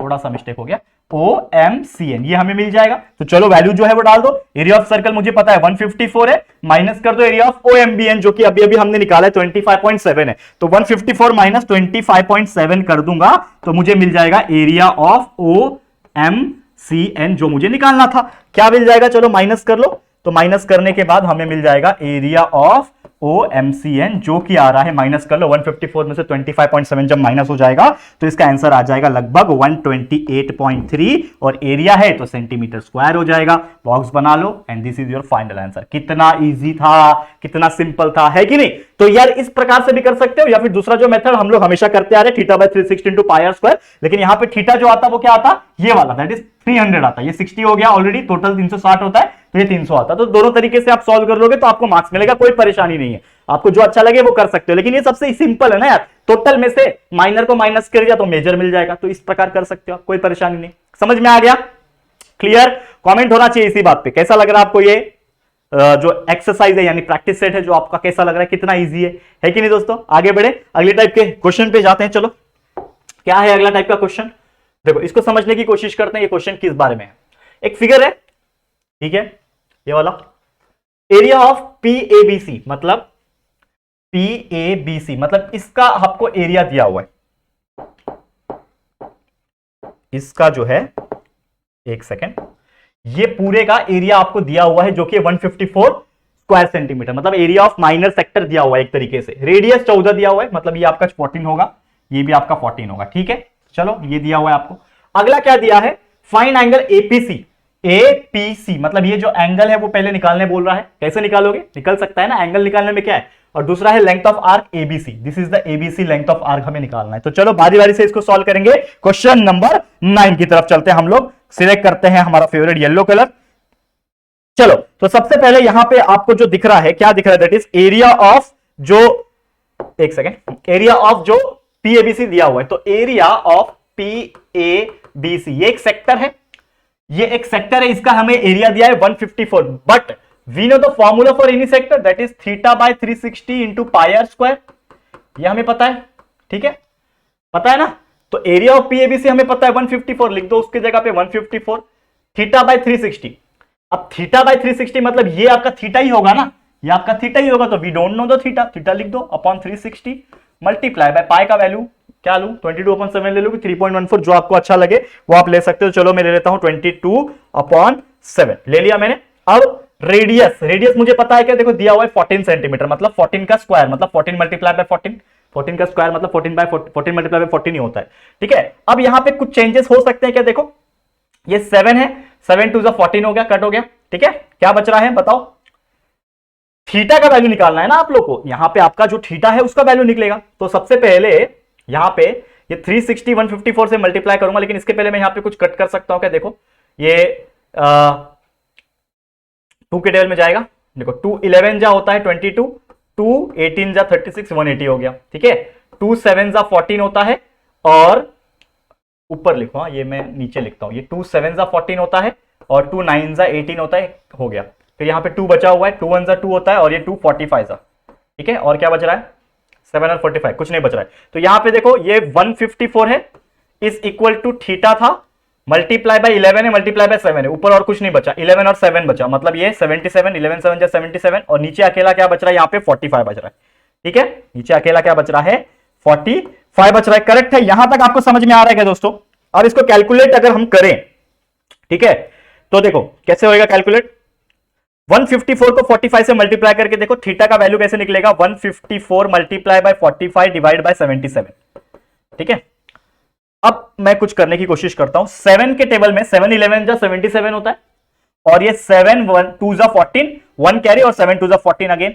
थोड़ा सा मिस्टेक हो गया, OMCN ये हमें मिल जाएगा। तो चलो वैल्यू जो है वो डाल दो। एरिया ऑफ सर्कल मुझे पता है 154 है, माइनस कर दो एरिया ऑफ OMBN जो कि अभी अभी हमने निकाला है 25.7 है, तो 154 माइनस 25.7 कर दूंगा तो मुझे मिल जाएगा एरिया ऑफ OMCN जो मुझे निकालना था। क्या मिल जाएगा? चलो माइनस कर लो, तो माइनस करने के बाद हमें मिल जाएगा एरिया ऑफ OMCN जो कि आ रहा है, माइनस कर लो 154 में से 25.7 जब माइनस हो जाएगा तो इसका आंसर आ जाएगा लगभग 128.3 और एरिया है तो सेंटीमीटर स्क्वायर हो जाएगा। बॉक्स बना लो and this is your final answer. कितना इजी था, कितना सिंपल था, है कि नहीं? तो यार इस प्रकार से भी कर सकते हो, या फिर दूसरा जो मेथड हम लोग हमेशा करते आ रहे theta by 360 into pi r square, लेकिन यहां पे थीटा जो आता वो क्या आता? ये वाला, दैट इज 300 आता। ये 60 हो गया ऑलरेडी, टोटल 360 होता है तो ये 300 आता। तो दोनों तरीके से आप सॉल्व कर लोगे तो आपको मार्क्स मिलेगा, कोई परेशानी नहीं है। आपको जो अच्छा लगे वो कर सकते हो, लेकिन ये सबसे सिंपल है ना यार, टोटल में से माइनर को माइनस कर दिया तो मेजर मिल जाएगा, तो इस प्रकार कर सकते हो आप, कोई परेशानी नहीं। समझ में आ गया? क्लियर? कमेंट होना चाहिए इसी बात पे, कैसा लग रहा है आपको ये जो एक्सरसाइज है यानी प्रैक्टिस सेट है जो आपका, कैसा लग रहा है, कितना इजी है कि नहीं दोस्तों? आगे बढ़े, अगले टाइप के क्वेश्चन पे जाते हैं। चलो क्या है अगला टाइप का क्वेश्चन? देखो इसको समझने की कोशिश करते हैं, ये क्वेश्चन किस बारे में है। एक फिगर है, ठीक है, ये वाला एरिया ऑफ PABC मतलब PABC मतलब इसका आपको एरिया दिया हुआ है, इसका जो है, एक सेकेंड, ये पूरे का एरिया आपको दिया हुआ है जो कि 154 स्क्वायर सेंटीमीटर, मतलब एरिया ऑफ माइनर सेक्टर दिया हुआ है एक तरीके से। रेडियस 14 दिया हुआ है, मतलब ये आपका 14 होगा, ये भी आपका 14 होगा। ठीक है, चलो ये दिया हुआ है आपको। अगला क्या दिया है? फाइंड एंगल APC मतलब ये जो एंगल है वो पहले निकालने बोल रहा है। कैसे निकालोगे? निकल सकता है ना, एंगल निकालने में क्या है। और दूसरा है length of arc ABC, this is the ABC length of arc हमें निकालना है। तो चलो बारी बारी से इसको सॉल्व करेंगे। क्वेश्चन नंबर 9 की तरफ चलते हैं हम लोग, सिलेक्ट करते हैं हमारा फेवरेट येलो कलर। चलो तो सबसे पहले यहां पे आपको जो दिख रहा है, क्या दिख रहा है? दैट इज एरिया ऑफ जो, एक सेकेंड, एरिया ऑफ जो PABC दिया हुआ है, तो एरिया ऑफ PABC ये एक सेक्टर है, ये एक सेक्टर है, इसका हमें एरिया दिया है 154, but we know the formula for any sector that is theta by 360 into pi r square, ये हमें पता है। ठीक है, पता है ना। तो एरिया ऑफ PABC हमें पता है 154, लिख दो उसके जगह पे 154, थीटा बाय 360। अब थीटा बाय 360 मतलब ये आपका थीटा ही होगा ना, ये आपका थीटा ही होगा, तो we don't know the theta, theta लिख दो अपॉन 360 मल्टीप्लाई बाय पाई का वैल्यू क्या लूं 22/7 ले लूं कि 3.14, जो आपको अच्छा लगे वो आप ले सकते हो। चलो मैं ले लेता हूं 22/7 ले लिया मैंने। अब रेडियस मुझे पता है क्या, देखो दिया हुआ है 14 सेंटीमीटर, मतलब 14 का स्क्वायर मतलब 14 मल्टीप्लाई बाय 14, 14 का स्क्वायर मतलब 14 मल्टीप्लाई बाय 14 ही होता है। ठीक है, अब यहां पे कुछ चेंजेस हो सकते हैं क्या, देखो ये 7 है, 7 2 14 हो गया, कट हो गया। ठीक है, क्या बच रहा है बताओ, थीटा का वैल्यू निकालना है ना आप लोग को। यहां पे आपका जो थीटा है उसका वैल्यू निकलेगा। तो सबसे पहले यहां पे ये 360 154 से मल्टीप्लाई करूंगा, लेकिन इसके पहले मैं यहां पे कुछ कट कर सकता हूं क्या, देखो ये 2 के टेबल में जाएगा, देखो 2 11 जा होता है 22, 2 18 जा 36, 180 हो गया। ठीक है, 2 7 जा 14 होता है, और ऊपर लिखो, हाँ ये मैं नीचे लिखता हूं, ये 2 7 जा 14 होता है और 2 9 जा 18 होता है, हो गया। फिर यहां पे 2 बचा हुआ है, 2 1 जा 2 होता है और ये 2 45 जा। ठीक है, और क्या बच रहा है 7 और 45, कुछ नहीं बच रहा है। तो यहां पे देखो ये 154 है, इज इक्वल टू थीटा था, मल्टीप्लाई बाय 11 है, मल्टीप्लाई बाय 7 है, ऊपर और कुछ नहीं बचा, 11 और 7 बचा, मतलब ये 77, 11 7 जा 77, और नीचे अकेला क्या बच रहा है, यहां पे 45 बच रहा है। ठीक है, नीचे अकेला क्या बच रहा है, 45 बच रहा है। करेक्ट है, यहां तक आपको समझ में आ रहा है क्या दोस्तों। अब इसको कैलकुलेट अगर हम करें, ठीक है, तो देखो कैसे होएगा कैलकुलेट, 154 को 45 से मल्टीप्लाई करके देखो थीटा का वैल्यू कैसे निकलेगा, 154 मल्टीप्लाई बाय 45 डिवाइड बाय 77। ठीक है, अब मैं कुछ करने की कोशिश करता हूं, 7 के टेबल में 7 11 जा 77 होता है, और ये 7 1 2 जा 14, 1 कैरी और 7 2 जा 14 अगेन,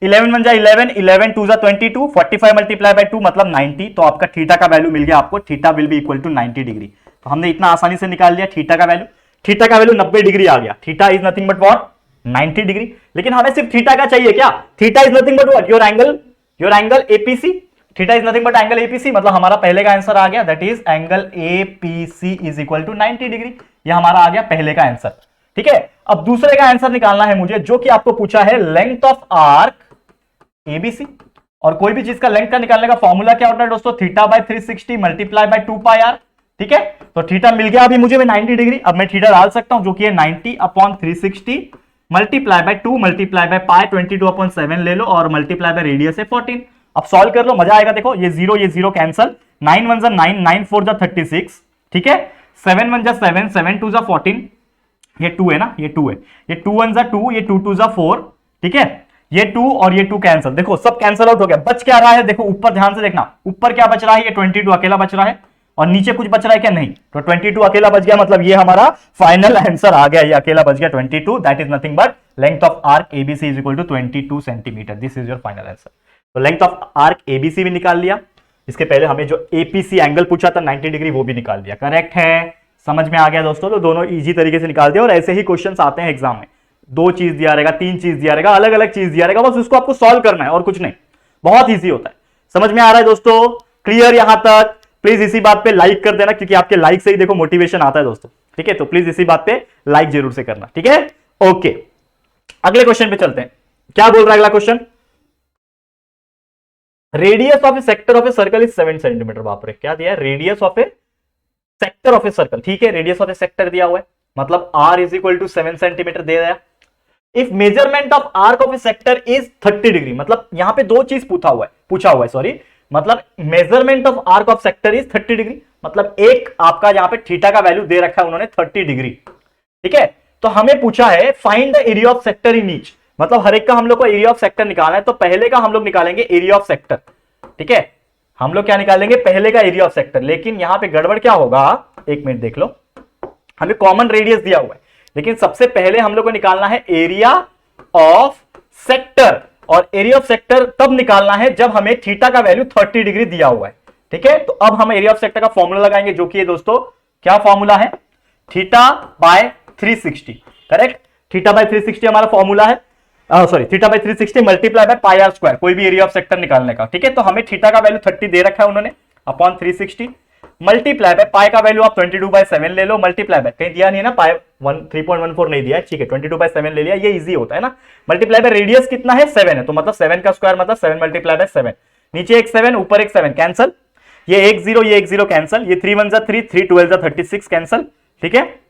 11 1 जा 11, 11 2 जा 22, 45 मल्टीप्लाई बाय 2 मतलब 90। तो आपका थीटा का वैल्यू मिल गया आपको, theta will be equal to 90 degree. तो हमने इतना आसानी से निकाल लिया थीटा का वैल्यू, थीटा का वैल्यू 90 डिग्री आ गया। Theta is nothing but what 90 degree. लेकिन हमें सिर्फ थीटा का चाहिए क्या, theta is nothing but what your angle APC, theta is nothing but angle APC, मतलब हमारा पहले का आंसर आ गया, that is angle APC is equal to 90 degree. ये हमारा आ गया पहले का आंसर। ठीक है, अब दूसरे का आंसर निकालना है मुझे, जो कि आपको पूछा है लेंथ ऑफ आर्क एबीसी, और कोई भी चीज का लेंथ का निकालने का फॉर्मूला क्या होता है दोस्तों, theta by 360 multiply by 2 pi r. ठीक है, तो थीटा मिल गया अभी मुझे 90 डिग्री। अब मैं थीटा डाल सकता हूं जो कि है 90 upon 360 multiply by 2 multiply by पाई 22/7 ले लो, और मल्टीप्लाई बाय रेडियस है 14। अब सॉल्व कर लो, मजा आएगा। देखो ये जीरो कैंसल, 9 1 जा 9, 9 4 जा 36। ठीक है, 7 1 जा 7, 7 2 जा 14, ये 2 है ना, ये 2 है, ये 2 1 जा 2, ये 2 2 जा 4। ठीक है, ये 2 और ये 2 कैंसिल, देखो सब कैंसिल आउट हो गया। बच क्या रहा है, देखो ऊपर ध्यान से देखना, ऊपर क्या बच रहा है, ये 22 अकेला बच रहा है, और नीचे कुछ बच रहा है क्या, नहीं। तो 22 अकेला बच गया, मतलब ये हमारा फाइनल आंसर आ गया, ये अकेला बच गया 22, that is nothing but length of arc ABC is equal to 22 centimetre. This is your final answer. तो लेंथ ऑफ आर्क एबीसी भी निकाल लिया, इसके पहले हमें जो एपीसी एंगल पूछा था 90 डिग्री वो भी निकाल दिया। करेक्ट है, समझ में आ गया दोस्तों। तो दोनों इजी तरीके से निकाल दिया, और ऐसे ही क्वेश्चंस आते हैं एग्जाम में, 2 चीज दिया रहेगा, 3 चीज दिया रहेगा, अलग अलग चीज दिया रहेगा, बस उसको आपको सॉल्व करना है और कुछ नहीं, बहुत ईजी होता है। समझ में आ रहा है दोस्तों, क्लियर यहां तक। प्लीज इसी बात पे लाइक कर देना, क्योंकि आपके लाइक से ही देखो मोटिवेशन आता है दोस्तों। ठीक है, तो प्लीज इसी बात पे लाइक जरूर से करना। ठीक है, ओके, अगले क्वेश्चन पे चलते हैं। क्या बोल रहा है अगला question, radius of a sector of a circle is 7 centimetre. बाप रे, क्या दिया है, radius of a sector of a circle. ठीक है, रेडियस ऑफ ए सेक्टर दिया हुआ है, मतलब r is equal to 7 centimetre दे दिया। If measurement of arc of a sector is 30 degree, मतलब यहां पे 2 चीज पूछा हुआ है सॉरी, मतलब measurement of arc of sector is 30 degree, मतलब एक आपका यहां पे थीटा का वैल्यू दे रखा है उन्होंने 30 डिग्री। ठीक है, तो हमें पूछा है find the area of sector in each, मतलब हर एक का हम लोग को एरिया ऑफ सेक्टर निकालना है। तो पहले का हम लोग निकालेंगे एरिया ऑफ सेक्टर। ठीक है, हम लोग क्या निकालेंगे, पहले का एरिया ऑफ सेक्टर। लेकिन यहां पे गड़बड़ क्या होगा, एक मिनट देख लो, हमें कॉमन रेडियस दिया हुआ है, लेकिन सबसे पहले हम लोग को निकालना है एरिया ऑफ सेक्टर, और एरिया ऑफ सेक्टर तब निकालना है जब हमें थीटा का वैल्यू 30 डिग्री दिया हुआ है। ठीक है, तो अब हम एरिया ऑफ सेक्टर का फॉर्मूला लगाएंगे, जो कि दोस्तों क्या फॉर्मूला है, theta by 360। Correct, theta by 360 हमारा फॉर्मूला है, sorry theta by 360 multiply by pi r square, कोई भी एरिया ऑफ सेक्टर निकालने का। ठीक है, तो हमें थीटा का वैल्यू 30 दे रखा है उन्होंने, अपॉन 360 मल्टीप्लाई बाय पाई का वैल्यू आप 22/7 ले लो, मल्टीप्लाई बाय कहीं दिया नहीं है ना, पाई 3.14 नहीं दिया है, ठीक है 22/7 ले लिया, ये इजी होता है ना। मल्टीप्लाई बाय रेडियस कितना है 7 है, तो मतलब 7 का स्क्वायर मतलब 7 मल्टीप्लाई बाय 7, नीचे एक 7 ऊपर एक 7 कैंसल, ये एक 0 कैंसल, ये 3 1 जा 3, 3 12 जा 36 कैंसल। ठीक है,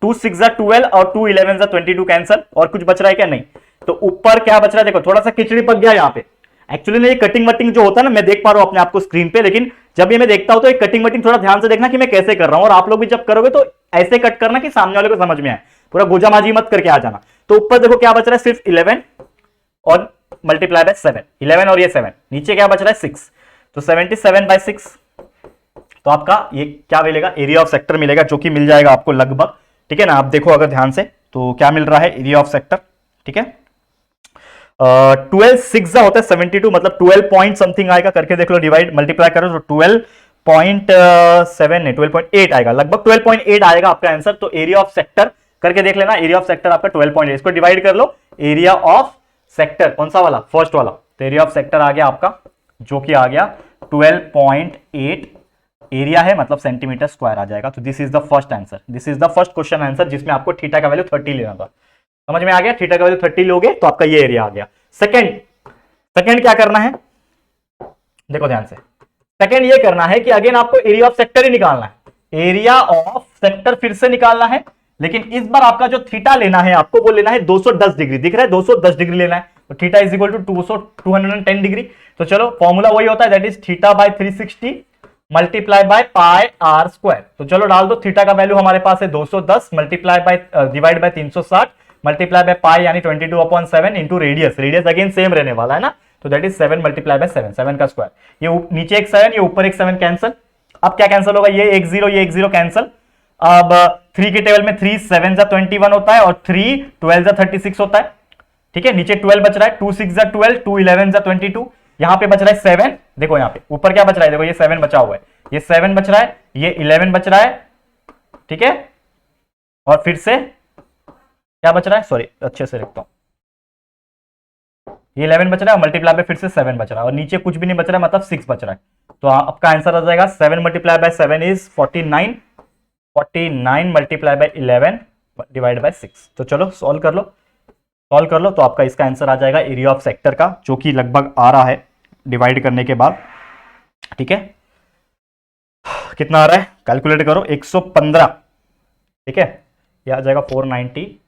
2 6 जा 12 और 2 11 जा 22 कैंसल, और कुछ बच रहा है क्या, नहीं। तो ऊपर क्या बच रहा है, देखो थोड़ा सा खिचड़ी पक गया यहाँ पे। एक्चुअली ये कटिंग वटिंग जो होता है ना, मैं देख पा रहा हूं अपने आप को स्क्रीन पे, लेकिन जब ये मैं देखता हूं तो एक कटिंग वटिंग थोड़ा ध्यान से देखना कि मैं कैसे कर रहा हूं, और आप लोग भी जब करोगे तो ऐसे कट करना कि सामने वाले को समझ में आए, पूरा गोजामाजी मत करके आ जाना। तो ऊपर देखो क्या बच रहा है, सिर्फ 11 और मल्टीप्लाई बाय 7, 11 और ये 7, नीचे क्या बच रहा है 6, तो 77/6। तो आपका ये क्या मिलेगा, एरिया ऑफ सेक्टर मिलेगा, जो कि मिल जाएगा आपको लगभग, ठीक है ना। आप देखो अगर ध्यान से तो क्या मिल रहा है, एरिया ऑफ सेक्टर, ठीक है। 12 6 होता है 72, मतलब 12 पॉइंट समथिंग आएगा, करके देख लो, डिवाइड मल्टीप्लाई करो तो 12.7 है, 12.8 आएगा, लगभग 12.8 आएगा आपका आंसर। तो एरिया ऑफ सेक्टर करके देख लेना, एरिया ऑफ सेक्टर आपका 12.8, इसको डिवाइड कर लो, एरिया ऑफ सेक्टर कौन सा वाला, फर्स्ट वाला, तो एरिया ऑफ सेक्टर आ गया आपका, जो कि आ गया 12.8 एरिया है, मतलब सेंटीमीटर स्क्वायर आ जाएगा। तो this is the first answer, this is the first question answer, जिसमें आपको थीटा का वैल्यू 30 लेना था। समझ में आ गया, थीटा का वैल्यू 30 लोगे तो आपका ये एरिया आ गया। सेकंड क्या करना है, देखो ध्यान से, सेकंड ये करना है कि अगेन आपको एरिया ऑफ सेक्टर ही निकालना है, एरिया ऑफ सेक्टर फिर से निकालना है, लेकिन इस बार आपका जो थीटा लेना है आपको वो लेना है 210 डिग्री, दिख रहा है 210 डिग्री लेना है, तो theta is equal to 210 degree. तो चलो फॉर्मूला वही होता है, that is theta by 360 multiply by pi r square. तो चलो डाल दो, थीटा का वैल्यू हमारे पास है 210 multiply by divide by 360 multiply by पाई यानी 22/7 into radius, radius again same रहने वाला है ना, तो दैट इज 7 मल्टीप्लाई बाय 7, 7 का स्क्वायर, ये नीचे एक 7 ये ऊपर एक 7 कैंसिल। अब क्या कैंसिल होगा, ये एक 0 ये एक 0 कैंसिल। अब 3 के टेबल में 3 7 जा 21 होता है और 3 12 जा 36 होता है, ठीक है। नीचे 12 बच रहा है, 2 6 जा 12, 2 11 जा 22, यहां पे बच रहा है 7, देखो यहां पे ऊपर क्या बच रहा है, देखो ये 7 बचा हुआ है, ये 7 बच रहा है, ये 11 बच रहा है, ठीक है। और फिर से क्या बच रहा है, सॉरी अच्छे से लिखता हूं, ये 11 बच रहा है, मल्टीप्लाई पे फिर से 7 बच रहा है, और नीचे कुछ भी नहीं बच रहा है, मतलब 6 बच रहा है। तो आपका आंसर आ जाएगा 7 multiply by 7 is 49, 49 multiply by 11 divide by 6। तो चलो सॉल्व कर लो, सॉल्व कर लो, तो आपका इसका आंसर आ जाएगा एरिया ऑफ सेक्टर का, जो कि लगभग आ रहा है डिवाइड करने के बाद, ठीक है। कितना आ रहा है, कैलकुलेट करो, 115, ठीक है, यह आ जाएगा 495,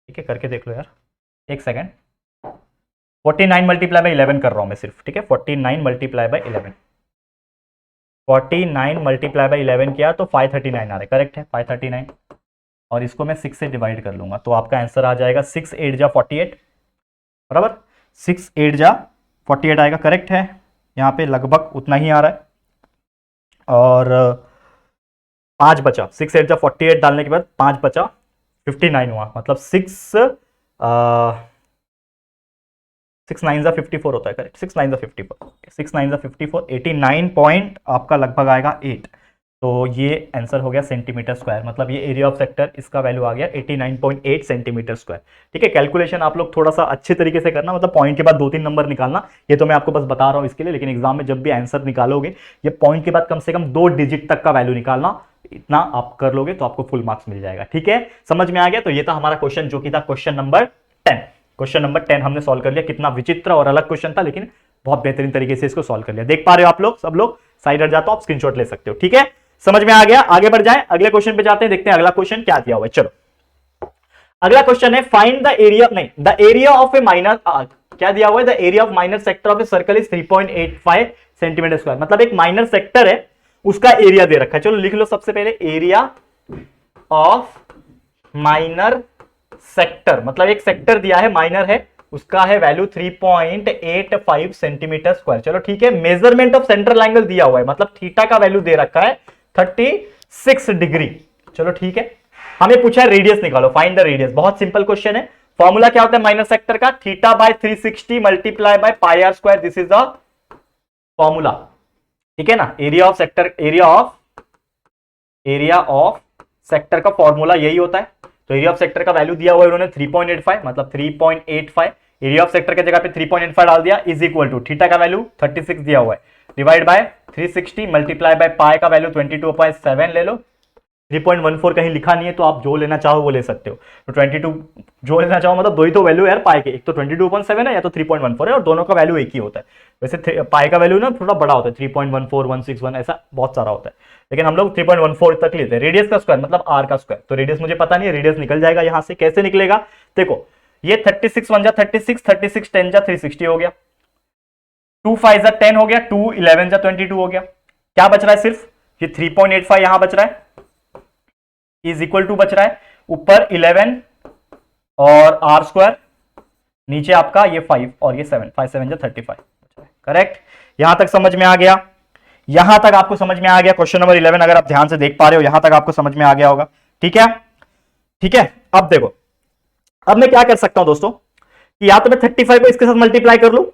ठीक है, करके देख लो यार, एक सेकेंड। 49 मल्टीप्लाई बाय 11 कर रहा हूं मैं सिर्फ, ठीक है, 49 मल्टीप्लाई बाय 11, 49 मल्टीप्लाई बाय 11 किया तो 539 आ रहा है, करेक्ट है 539, और इसको मैं 6 से डिवाइड कर लूंगा, तो आपका आंसर आ जाएगा 6 8 जा 48, बराबर, 6 8 जा 48 आएगा, करेक्ट है, यहाँ पे लगभग उतना ही आ रहा है। और 5 बचा, 6 8 जा 48 डालने के बाद 5 बचा, 59 हुआ, मतलब 6 9 जा 54 होता है, करेक्ट, 6 9 जा 54, 6 9 जा 54, 89 पॉइंट आपका लगभग आएगा 8। तो ये आंसर हो गया सेंटीमीटर स्क्वायर, मतलब ये एरिया ऑफ सेक्टर, इसका वैल्यू आ गया 89.8 सेंटीमीटर स्क्वायर, ठीक है। कैलकुलेशन आप लोग थोड़ा सा अच्छे तरीके से करना, मतलब पॉइंट के बाद 2-3 नंबर निकालना, ये तो मैं आपको बस बता रहा हूं इसके लिए, लेकिन एग्जाम में जब भी आंसर निकालोगे ये पॉइंट के बाद कम से कम 2 डिजिट तक का वैल्यू निकालना, इतना आप कर लोगे तो आपको फुल मार्क्स मिल जाएगा, ठीक है। समझ में आ गया, तो ये था हमारा क्वेश्चन, जो कि था क्वेश्चन नंबर 10, क्वेश्चन नंबर 10 हमने सॉल्व कर लिया। कितना विचित्र और अलग क्वेश्चन था, लेकिन बहुत बेहतरीन तरीके से इसको सॉल्व कर लिया। देख पा रहे हो आप लोग, सब लोग साइड हट जाता हो, आप स्क्रीनशॉट ले सकते हो, ठीक है, समझ में आ गया। आगे बढ़ जाए, अगले क्वेश्चन पे जाते हैं, देखते हैं अगला क्वेश्चन क्या दिया हुआ है। चलो अगला क्वेश्चन है, फाइंड द एरिया, नहीं, the area of A minor, क्या दिया हुआ है, the area of minor sector of a circle is 3.85 centimetre square, मतलब एक माइनर सेक्टर है, उसका एरिया दे रखा है। चलो लिख लो सबसे पहले, एरिया ऑफ माइनर सेक्टर, मतलब एक सेक्टर दिया है, माइनर है, उसका है वैल्यू 3.85 सेंटीमीटर स्क्वायर। चलो ठीक है, मेजरमेंट ऑफ सेंट्रल एंगल दिया हुआ है, मतलब थीटा का वैल्यू दे रखा है 36 डिग्री। चलो ठीक है, हमें पूछा है रेडियस निकालो, फाइंड द रेडियस, बहुत सिंपल क्वेश्चन है। फॉर्मूला क्या होता है माइनर सेक्टर का, theta by 360 multiply by pi r square, this is the formula, ठीक है ना। Area of sector, area of sector का फॉर्मूला यही होता है। तो एरिया ऑफ सेक्टर का वैल्यू दिया हुआ है उन्होंने 3.85, मतलब 3.85, एरिया ऑफ सेक्टर की जगह पे 3.85 डाल दिया, इज इक्वल टू थीटा का वैल्यू 36 दिया हुआ है, डिवाइड बाय 360 मल्टीप्लाई बाय पाई का वैल्यू 22.7 ले लो, 3.14 कहीं लिखा नहीं है, तो आप जो लेना चाहो वो ले सकते हो। तो 22 जो लेना चाहो, मतलब दो ही तो वैल्यू है यार पाई के, एक तो 22.7 है या तो 3.14 है, और दोनों का वैल्यू एक ही होता है। वैसे पाई का वैल्यू ना थोड़ा बड़ा होता है, 3.14 161 ऐसा बहुत सारा होता है, लेकिन हम लोग 3.14 तक लेते हैं। रेडियस का स्क्वायर मतलब आर का स्क्वायर, तो रेडियस मुझे पता नहीं है, रेडियस निकल जाएगा यहां से, कैसे निकलेगा देखो, ये 36 1 जा 36, 36 10 जा 360 हो गया, 2 5 जा 10 हो गया, 2 11 जा 22 हो गया। क्या बच रहा है? सिर्फ ये 3.85 यहां बच रहा है, इज इक्वल टू बच रहा है ऊपर 11 और आर स्क्वायर, नीचे आपका ये 5 और ये 7, 5 7 जा 35। करेक्ट? यहां तक समझ में आ गया? यहां तक आपको समझ में आ गया? क्वेश्चन नंबर 11 अगर आप ध्यान से देख पा रहे हो, यहां तक आपको समझ में आ गया होगा। ठीक है, ठीक है। अब देखो, अब मैं क्या कर सकता हूं दोस्तों, कि या तो मैं 35 को इसके साथ मल्टीप्लाई कर लूं,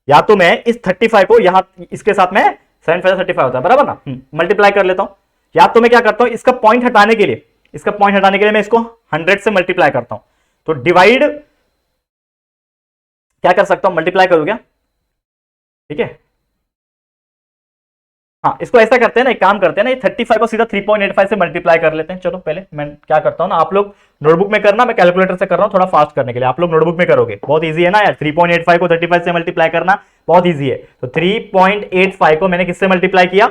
या तो मैं इस 35 को यहां इसके साथ में 7 5 35 होता है बराबर ना, मल्टीप्लाई कर लेता हूं। या तो मैं क्या करता हूं, इसका पॉइंट हटाने के लिए, इसका पॉइंट हटाने के लिए मैं इसको 100 से मल्टीप्लाई करता हूं। तो डिवाइड क्या कर सकता हूं, मल्टीप्लाई करूं क्या? ठीक है, हाँ, इसको ऐसा करते हैं ना, एक काम करते हैं ना, ये 35 को सीधा 3.85 से मल्टीप्लाई कर लेते हैं। चलो पहले मैं क्या करता हूं ना, आप लोग नोटबुक में करना, मैं कैलकुलेटर से कर रहा हूं थोड़ा फास्ट करने के लिए। आप लोग नोटबुक में करोगे, बहुत इजी है ना यार, 3.85 को 35 से मल्टीप्लाई करना बहुत इजी है। तो 3.85 को मैंने किससे मल्टीप्लाई किया?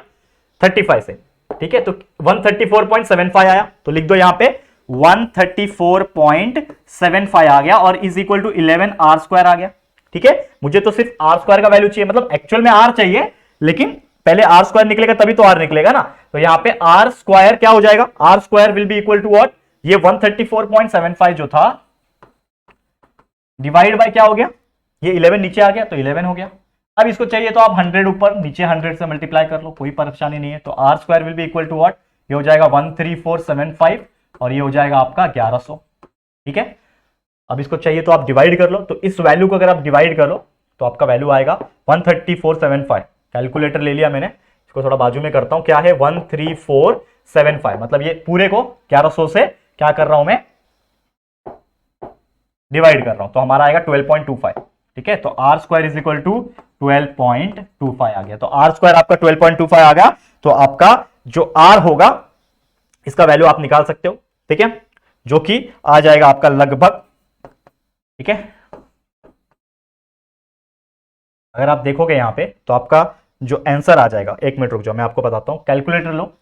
35 से। ठीक है, तो 134.75 आया, तो लिख दो यहां पे 134.75 आ गया, और is equal to 11 R square आ गया। ठीक है, मुझे तो सिर्फ आर स्क्वायर का वैल्यू चाहिए, मतलब एक्चुअल में आर चाहिए, लेकिन पहले आर स्क्वायर निकलेगा तभी तो आर निकलेगा ना। तो यहां पे आर स्क्वायर क्या हो जाएगा? R square will be equal to what? ये 134.75 जो था डिवाइड बाय क्या हो गया? ये 11 नीचे आ गया तो 11 हो गया। अब इसको चाहिए तो आप 100 ऊपर, नीचे 100 से मल्टीप्लाई कर लो, कोई परेशानी नहीं है। तो r square will be equal to what? ये हो जाएगा 13475 और ये हो जाएगा आपका 1100। ठीक है, अब इसको चाहिए तो आप डिवाइड कर लो, तो इस वैल्यू को अगर आप डिवाइड कर लो तो आपका वैल्यू आएगा 13475। कैलकुलेटर ले लिया मैंने, इसको थोड़ा बाजू में करता हूं, क्या है 13475, मतलब ये पूरे को 1100 से क्या कर रहा हूं मैं? डिवाइड कर रहा हूं, तो हमारा आएगा 12.25। ठीक है, तो r square is equal to 12.25 आ गया। तो आर स्क्वायर आपका 12.25 आ गया, तो आपका जो आर होगा इसका वैल्यू आप निकाल सकते हो। ठीक है, जो कि आ जाएगा आपका लगभग, ठीक है, अगर आप देखोगे यहां पे तो आपका जो आंसर आ जाएगा, एक मिनट रुक जाओ मैं आपको बताता हूं, कैलकुलेटर लो,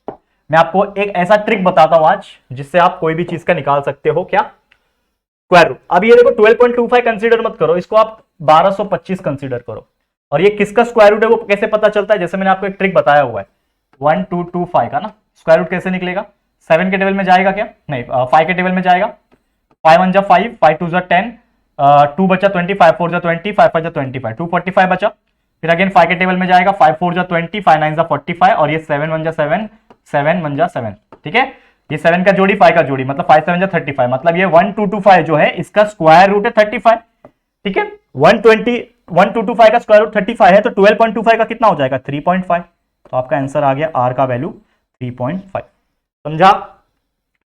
मैं आपको एक ऐसा ट्रिक बताता हूं आज जिससे आप कोई भी चीज का निकाल सकते हो। क्या? Square root. अब ये देखो 12.25 कंसीडर मत करो, इसको आप 1225 कंसीडर करो। और ये किसका स्क्वायर रूट है वो कैसे पता चलता है? जैसे मैंने आपको एक ट्रिक बताया हुआ है 1225 का ना, स्क्वायर रूट कैसे निकलेगा? 7 के टेबल में जाएगा क्या? नहीं, 5 के टेबल में जाएगा। 5 1 जा 5, 5 2 जा 10, 2 बचा 20, 5 4 जा 20, 5 5 जा 25, 245 बचा। फिर अगेन 5 के टेबल में जाएगा, 5 4 जा 20, 5 9 जा 45 और ये 7 1 जा 7, 7 1 जा 7। ठीक है, ये 7 का जोड़ी 5 का जोड़ी, मतलब 5 7 जा 35, मतलब ये 1225 जो है इसका स्क्वायर रूट है 35। ठीक है, 1225 का स्क्वायर रूट 35 है, तो 12.25 का कितना हो जाएगा? 3.5। तो आपका आंसर आ गया आर का वैल्यू 3.5। समझा?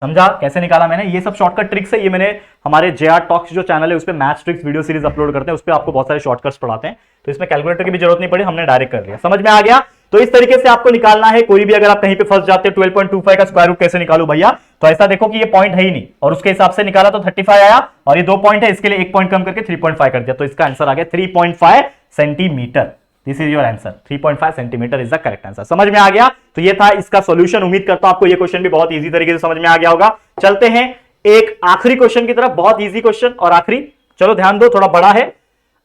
समझा कैसे निकाला मैंने? ये सब शॉर्टकट ट्रिक्स है, ये मैंने हमारे जेआर टॉक्स जो चैनल है उस पे maths tricks video series upload करते हैं, उस पे आपको बहुत सारे शॉर्टकट्स पढ़ाते हैं, तो इसमें कैलकुलेटर की भी जरूरत नहीं पड़ी, हमने डायरेक्ट कर लिया। समझ में आ गया? तो इस तरीके से आपको निकालना है। कोई भी अगर आप कहीं पे फंस जाते हो 12.25 का स्क्वायर रूट कैसे निकालू भैया, तो ऐसा देखो कि ये पॉइंट है ही नहीं और उसके हिसाब से निकाला तो 35 आया, और ये 2 पॉइंट है, इसके लिए 1 पॉइंट कम करके 3.5 कर दिया, तो इसका आंसर आ गया 3.5 centimetre. This is your answer, 3.5 centimetre is the correct answer. समझ में आ गया? तो ये था इसका सॉल्यूशन। उम्मीद करता हूं आपको ये क्वेश्चन भी बहुत इजी तरीके से समझ में आ गया होगा। चलते हैं एक आखिरी क्वेश्चन की तरफ, बहुत इजी क्वेश्चन और आखिरी। चलो ध्यान दो, थोड़ा बड़ा है।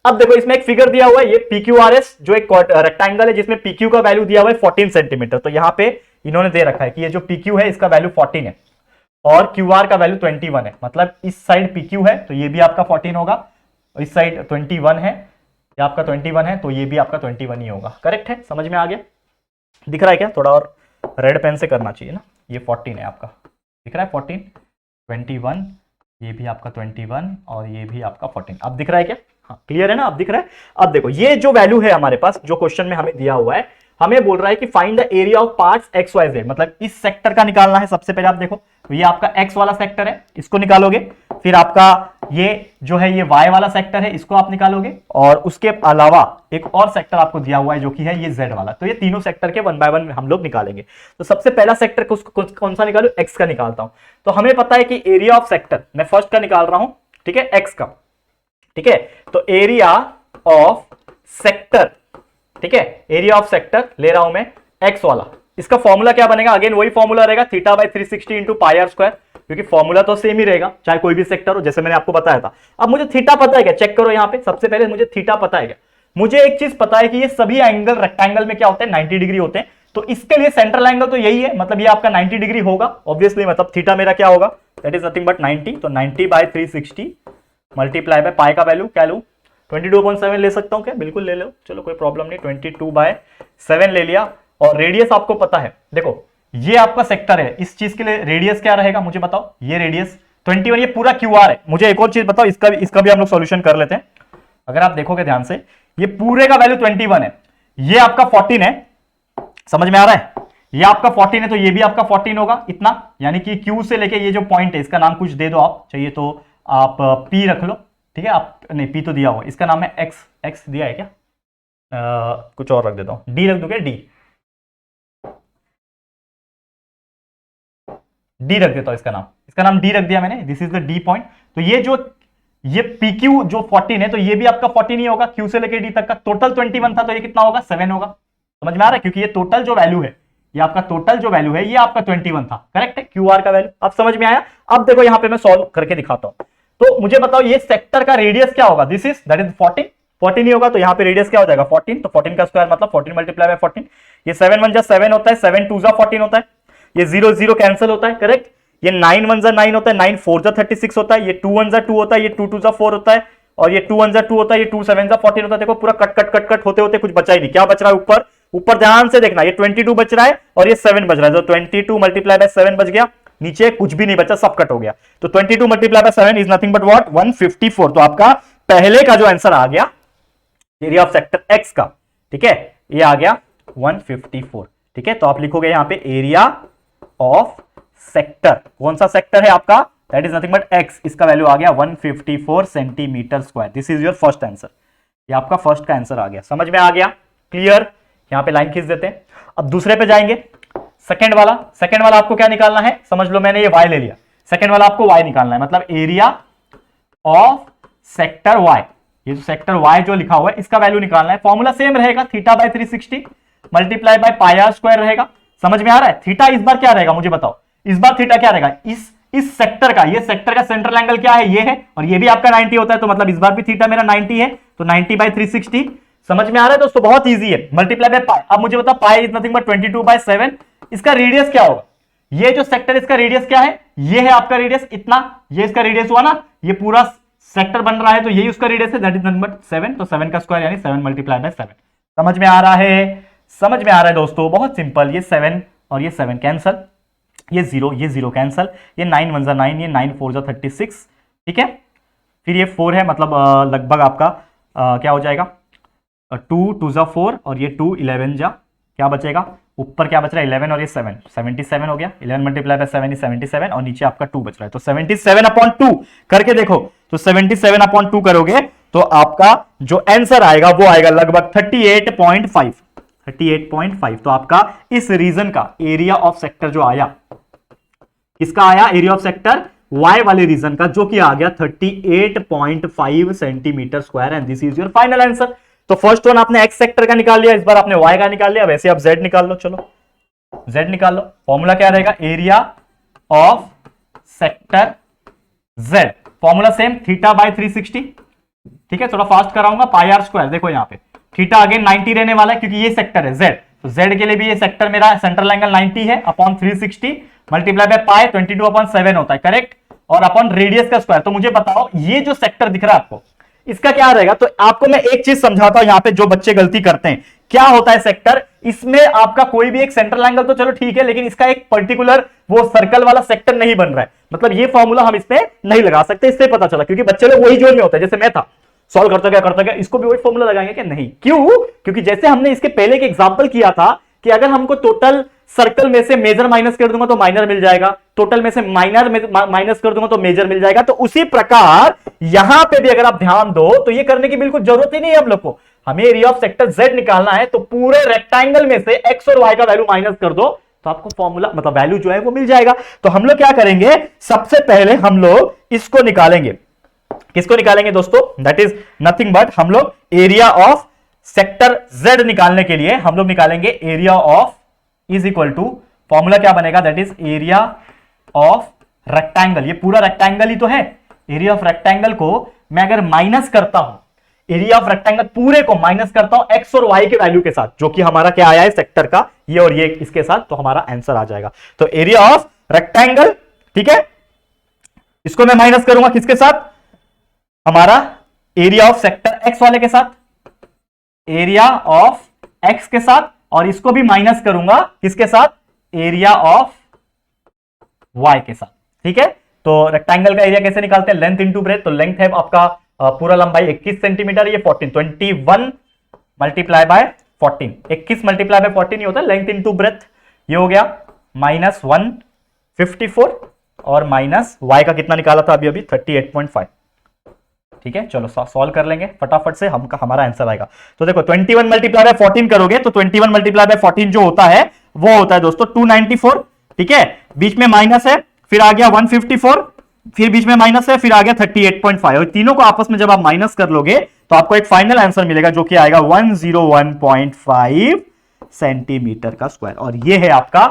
अब देखो इसमें एक फिगर दिया हुआ है, ये PQRS जो एक रेक्टेंगल है जिसमें PQ का वैल्यू दिया हुआ है 14 सेंटीमीटर। तो यहां पे इन्होंने दे रखा है कि ये जो PQ है इसका वैल्यू 14 है और QR का वैल्यू 21 है, मतलब इस साइड PQ है तो ये भी आपका 14 होगा, इस साइड 21 है, ये आपका 21 है, तो ये भी आपका 21 ही होगा। करेक्ट है? समझ में आ गया? दिख रहा है क्या? थोड़ा और रेड पेन से करना चाहिए ना। ये 14 है आपका, दिख रहा है 14, 21, ये भी आपका 21 और ये भी आपका 14। अब दिख रहा है क्या? हाँ, क्लियर है ना? अब दिख रहा है? अब देखो ये जो वैल्यू है हमारे पास, जो क्वेश्चन में हमें दिया हुआ है, हमें बोल रहा है कि find the area of parts X Y Z, मतलब इस सेक्टर का निकालना है। सबसे पहले आप देखो तो ये आपका एक्स वाला सेक्टर है, इसको निकालोगे। फिर आपका ये जो है ये वाई वाला सेक्टर है, इसको आप निकालोगे। और उसके अलावा एक और सेक्टर आपको दिया हुआ है जो कि है ये जेड वाला। तो ये तीनों सेक्टर के 1 बाय 1 हम लोग निकालेंगे। तो सबसे पहला सेक्टर कौन सा निकालू? एक्स का निकालता हूं। तो हमें पता है कि एरिया ऑफ सेक्टर, मैं फर्स्ट का निकाल रहा हूं, ठीक है, एक्स का। ठीक है, तो एरिया ऑफ सेक्टर, ठीक है, एरिया ऑफ सेक्टर ले रहा हूं मैं एक्स वाला। इसका फॉर्मूला क्या बनेगा? अगेन वही फॉर्मूला रहेगा, theta by 360 into pi r square, क्योंकि फॉर्मूला तो सेम ही रहेगा चाहे कोई भी सेक्टर हो, जैसे मैंने आपको बताया था। अब मुझे थीटा पता है क्या? चेक करो यहां पे, सबसे पहले मुझे थीटा पता है क्या? मुझे एक चीज पता है कि ये सभी एंगल रेक्टेंगल में क्या होते हैं, 90 डिग्री होते हैं। तो इसके लिए सेंट्रल एंगल तो यही है, मतलब ये आपका 90 डिग्री होगा ऑब्वियसली, मतलब थीटा मेरा क्या होगा, दैट इज नथिंग बट 90। तो 90 बाय 360 मल्टीप्लाई बाय पाई का वैल्यू क्या लूं, 22.7 ले सकता हूं क्या, बिल्कुल ले लो, चलो कोई प्रॉब्लम नहीं, 22/7 ले लिया। और रेडियस आपको पता है, देखो ये आपका सेक्टर है, इस चीज के लिए रेडियस क्या रहेगा मुझे बताओ, ये रेडियस 21, ये पूरा क्यूआर है। मुझे एक और चीज बताओ, इसका भी हम लोग सॉल्यूशन कर लेते हैं। अगर आप देखोगे ध्यान से, ये पूरे का वैल्यू 21 है, ये आपका 14 है, समझ में आ रहा है, ये आपका 14 है तो ये भी आपका 14 होगा इतना, यानी कि क्यू से लेके ये जो पॉइंट है इसका नाम कुछ दे दो आप, चाहिए तो आप पी रख लो, ठीक है, आप नहीं पी तो दिया हुआ, इसका नाम है एक्स, एक्स दिया है क्या, कुछ और रख देता हूं, डी रख दो क्या, डी रख देता हूं, इसका नाम डी रख दिया मैंने, this is the D point. तो ये PQ जो 14 है तो ये भी आपका 14 ही होगा, क्यू से लेके डी तक का टोटल 21 था तो ये कितना होगा, 7 होगा, समझ में आ रहा है, क्योंकि ये टोटल जो वैल्यू है, ये आपका टोटल जो वैल्यू है ये आपका 21 था, करेक्ट है, क्यूआर का वैल्यू। अब समझ में आया। अब देखो यहां पे मैं सॉल्व करके दिखाता हूं, तो मुझे बताओ ये सेक्टर का रेडियस क्या होगा, दिस इज दैट इज 14 ही होगा, तो यहां पे रेडियस क्या हो जाएगा 14, तो 14 का स्क्वायर मतलब 14 मल्टीप्लाई बाय 14, ये 7 1 जा 7 होता है, 7 2 जा 14 होता है, ये 0 0 कैंसिल होता है, करेक्ट, ये 9 1 जा 9 होता है, 9 4 जा 36 होता है, ये 2 1 जा 2 होता है, ये 2 2 जा 4 होता है, और ये 2 1 जा 2 होता है, ये 2 7 जा 14 होता है। देखो पूरा कट कट कट कट होते होते कुछ बचा ही नहीं, क्या बच रहा है ऊपर, ऊपर ध्यान से देखना, ये 22 बच रहा है और ये 7 बच रहा है, तो 22 मल्टीप्लाई बाय 7 बच गया, नीचे कुछ भी नहीं बचा, सब कट हो गया, तो 22 multiply by 7 is nothing but what, 154। तो आपका पहले का जो आंसर आ गया एरिया ऑफ सेक्टर एक्स का, ठीक है, ये आ गया 154, ठीक है। तो आप लिखोगे यहां पे एरिया ऑफ सेक्टर, कौन सा सेक्टर है आपका, that is nothing but x, इसका वैल्यू आ गया 154 centimetre square, this is your first answer, ये आपका फर्स्ट का आंसर आ गया, समझ में आ गया, क्लियर। यहां पे लाइन खींच देते हैं, अब दूसरे पे जाएंगे, सेकंड वाला आपको क्या निकालना है, समझ लो मैंने ये y ले लिया, सेकंड वाला आपको y निकालना है, मतलब एरिया ऑफ सेक्टर y, ये जो सेक्टर y जो लिखा हुआ है इसका वैल्यू निकालना है। फॉर्मूला सेम रहेगा, theta by 360 multiply by pi r square रहेगा, समझ में आ रहा है। थीटा इस बार क्या रहेगा मुझे बताओ, इस बार थीटा क्या रहेगा, इस सेक्टर का, ये सेक्टर का सेंट्रल एंगल क्या है, ये है, और ये भी आपका 90 होता है, तो मतलब इस बार भी थीटा मेरा 90 है, तो 90 बाय 360, समझ में आ रहा है दोस्तों, बहुत इजी है, मल्टीप्लाई बाय पाई। अब मुझे बताओ पाई इज नथिंग बट 22/7, इसका रेडियस क्या होगा, ये जो सेक्टर इसका रेडियस क्या है, ये है आपका रेडियस इतना, ये इसका रेडियस हुआ ना, ये पूरा सेक्टर बन रहा है तो यही उसका रेडियस है, दैट इज नथिंग बट 7, तो 7 का स्क्वायर यानी 7 मल्टीप्लाई बाय 7, समझ में आ रहा है, समझ में आ रहा है दोस्तों, बहुत सिंपल, ये 7 और ये 7 कैंसल, ये 0 कैंसल, ये 9 1 जा 9, ये 9 4 जा 36, ठीक है, फिर ये 4 है, मतलब लगभग आपका क्या हो जाएगा, 2 2 जा 4 और ये 2 11 जा, क्या बचेगा ऊपर, क्या बच रहा है 11 और ये 7 77 हो गया, 11 मल्टीप्लाई बाय 7 इज 77 और नीचे आपका 2 बच रहा है, तो 77/2 करके देखो, तो 77/2 करोगे तो आपका जो आंसर आएगा वो आएगा लगभग 38.5। तो आपका इस रीजन का एरिया ऑफ सेक्टर जो आया, किसका आया, एरिया ऑफ सेक्टर y वाले रीजन का, जो कि आ गया 38.5 centimetre square, and this is your final answer. तो फर्स्ट वन आपने x सेक्टर का निकाल लिया, इस बार आपने y का निकाल लिया, वैसे आप z निकाल लो, चलो z निकाल लो, फॉर्मूला क्या रहेगा, area of sector z, formula same, theta by 360, ठीक है, थोड़ा फास्ट कराऊंगा, पाई आर स्क्वायर, देखो यहां पे थीटा अगेन 90 रहने वाला है क्योंकि ये सेक्टर है z, तो z के लिए भी ये सेक्टर मेरा सेंट्रल एंगल 90 है, अपॉन 360 मल्टीप्लाई बाय पाई 22/7 होता है, करेक्ट, और अपॉन रेडियस का स्क्वायर। तो मुझे बताओ ये जो सेक्टर दिख रहा है आपको, इसका क्या रहेगा, तो आपको मैं एक चीज समझाता हूं, यहां पे जो बच्चे गलती करते हैं, क्या होता है सेक्टर, इसमें आपका कोई भी एक सेंट्रल एंगल तो चलो ठीक है, लेकिन इसका एक पर्टिकुलर वो सर्कल वाला सेक्टर नहीं बन रहा है, मतलब ये फॉर्मूला हम इसमें नहीं लगा सकते, इससे पता चला, क्योंकि बच्चे लोग वही जोन में होते हैं, जैसे मैं था सॉल्व करता गया, इसको भी वही फॉर्मूला लगाएंगे क्या, नहीं, क्यों, क्योंकि जैसे हमने इसके पहले एक एग्जांपल किया था कि अगर हमको टोटल सर्कल में से मेजर माइनस कर दूंगा तो माइनर मिल जाएगा, टोटल में से माइनर माइनस कर दूंगा तो मेजर मिल जाएगा, तो उसी प्रकार यहां पे भी अगर आप ध्यान दो तो ये करने की बिल्कुल जरूरत ही नहीं है हम लोग को, हमें एरिया ऑफ सेक्टर z निकालना है, तो पूरे रेक्टेंगल में से x और y का वैल्यू माइनस कर दो तो आपको फॉर्मूला मतलब वैल्यू जो है वो मिल जाएगा। तो हम लोग क्या करेंगे, सबसे पहले हम लोग इसको निकालेंगे, किसको निकालेंगे दोस्तों, दैट इज नथिंग बट हम लोग एरिया ऑफ सेक्टर z निकालने के लिए हम लोग निकालेंगे area of is equal to, formula क्या बनेगा, that is area of rectangle, ये पूरा रेक्टेंगल ही तो है, एरिया ऑफ रेक्टेंगल को मैं अगर माइनस करता हूं एरिया ऑफ रेक्टेंगल पूरे को माइनस करता हूं एक्स और वाई के वैल्यू के साथ, जो कि हमारा क्या आया है सेक्टर का, ये और ये इसके साथ, तो हमारा आंसर आ जाएगा। तो एरिया ऑफ रेक्टेंगल, ठीक है, इसको मैं माइनस करूंगा किसके साथ, हमारा एरिया ऑफ सेक्टर एक्स वाले के साथ, एरिया ऑफ एक्स के साथ, और इसको भी माइनस करूंगा किसके साथ, एरिया ऑफ वाई के साथ, ठीक है। तो रेक्टेंगल का एरिया कैसे निकालते हैं, लेंथ इंटू ब्रेथ, तो लेंथ है आपका पूरा लंबाई 21 सेंटीमीटर, ये 21 मल्टीप्लाई बाय 14, 21 मल्टीप्लाई बाय 14 ये होता है लेंथ इंटू ब्रेथ, ये हो गया -154, और माइनस वाई का कितना निकाला था अभी 38.5, ठीक है। चलो सॉल्व कर लेंगे फटाफट से, हमारा आंसर आएगा। तो देखो 21 मल्टीप्लाई बाय 14 करोगे तो 21 मल्टीप्लाई बाय 14 जो होता है वो होता है दोस्तों 294, ठीक है, बीच में माइनस है, फिर आ गया 154, फिर बीच में माइनस है, फिर आ गया 38.5, और तीनों को आपस में जब आप माइनस कर लोगे तो आपको एक फाइनल आंसर मिलेगा जो कि आएगा 101.5 सेंटीमीटर का स्क्वायर। और ये है आपका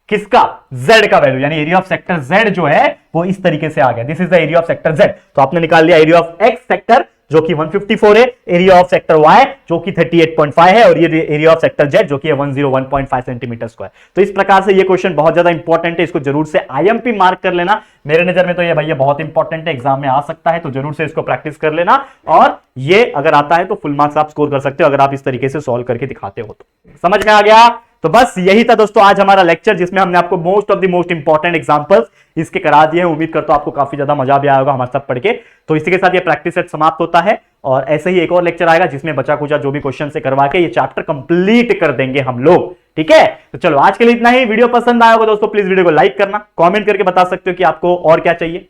किसका, Z का वैल्यू, यानी एरिया ऑफ सेक्टर Z जो है वो इस तरीके से आ गया, this is the area of sector Z। तो आपने निकाल लिया एरिया ऑफ X सेक्टर जो कि 154 है, एरिया ऑफ सेक्टर Y जो कि 38.5 है, और ये एरिया ऑफ सेक्टर Z जो कि 101.5 सेंटीमीटर स्क्वायर। तो इस प्रकार से ये क्वेश्चन बहुत ज्यादा इंपॉर्टेंट है, इसको जरूर से आईएमपी मार्क कर लेना। मेरे नजर में तो ये भैया बहुत इंपॉर्टेंट है, एग्जाम में आ सकता है, तो जरूर से इसको प्रैक्टिस कर लेना, और ये अगर आता है तो फुल मार्क्स आप स्कोर कर सकते हो अगर आप इस तरीके से सॉल्व करके दिखाते हो तो। समझ में आ गया। तो बस यही था दोस्तों आज हमारा लेक्चर, जिसमें हमने आपको most of the most important examples इसके करा दिए हैं। उम्मीद करता हूं आपको काफी ज्यादा मजा भी आया होगा हमारे साथ पढ़ के। तो इसी के साथ ये प्रैक्टिस सेट समाप्त होता है, और ऐसे ही एक और लेक्चर आएगा जिसमें बचा कुचा जो भी क्वेश्चन से करवा के ये चैप्टर कंप्लीट कर देंगे हम लोग, ठीक है। तो चलो आज के लिए इतना ही। वीडियो पसंद आया होगा दोस्तों प्लीज वीडियो को लाइक करना, कॉमेंट करके बता सकते हो कि आपको और क्या चाहिए,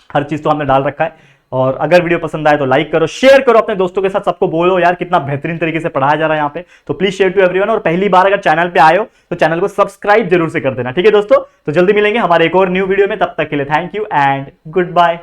हर चीज तो हमने डाल रखा है। और अगर वीडियो पसंद आए तो लाइक करो, शेयर करो अपने दोस्तों के साथ, सबको बोलो यार कितना बेहतरीन तरीके से पढ़ाया जा रहा है यहाँ पे। तो प्लीज शेयर टू एवरीवन, और पहली बार अगर चैनल पे आए हो तो चैनल को सब्सक्राइब जरूर से कर देना, ठीक है दोस्तों। तो जल्दी मिलेंगे हमारे एक और न्यू वीडियो में, तब तक के लिए thank you and good bye.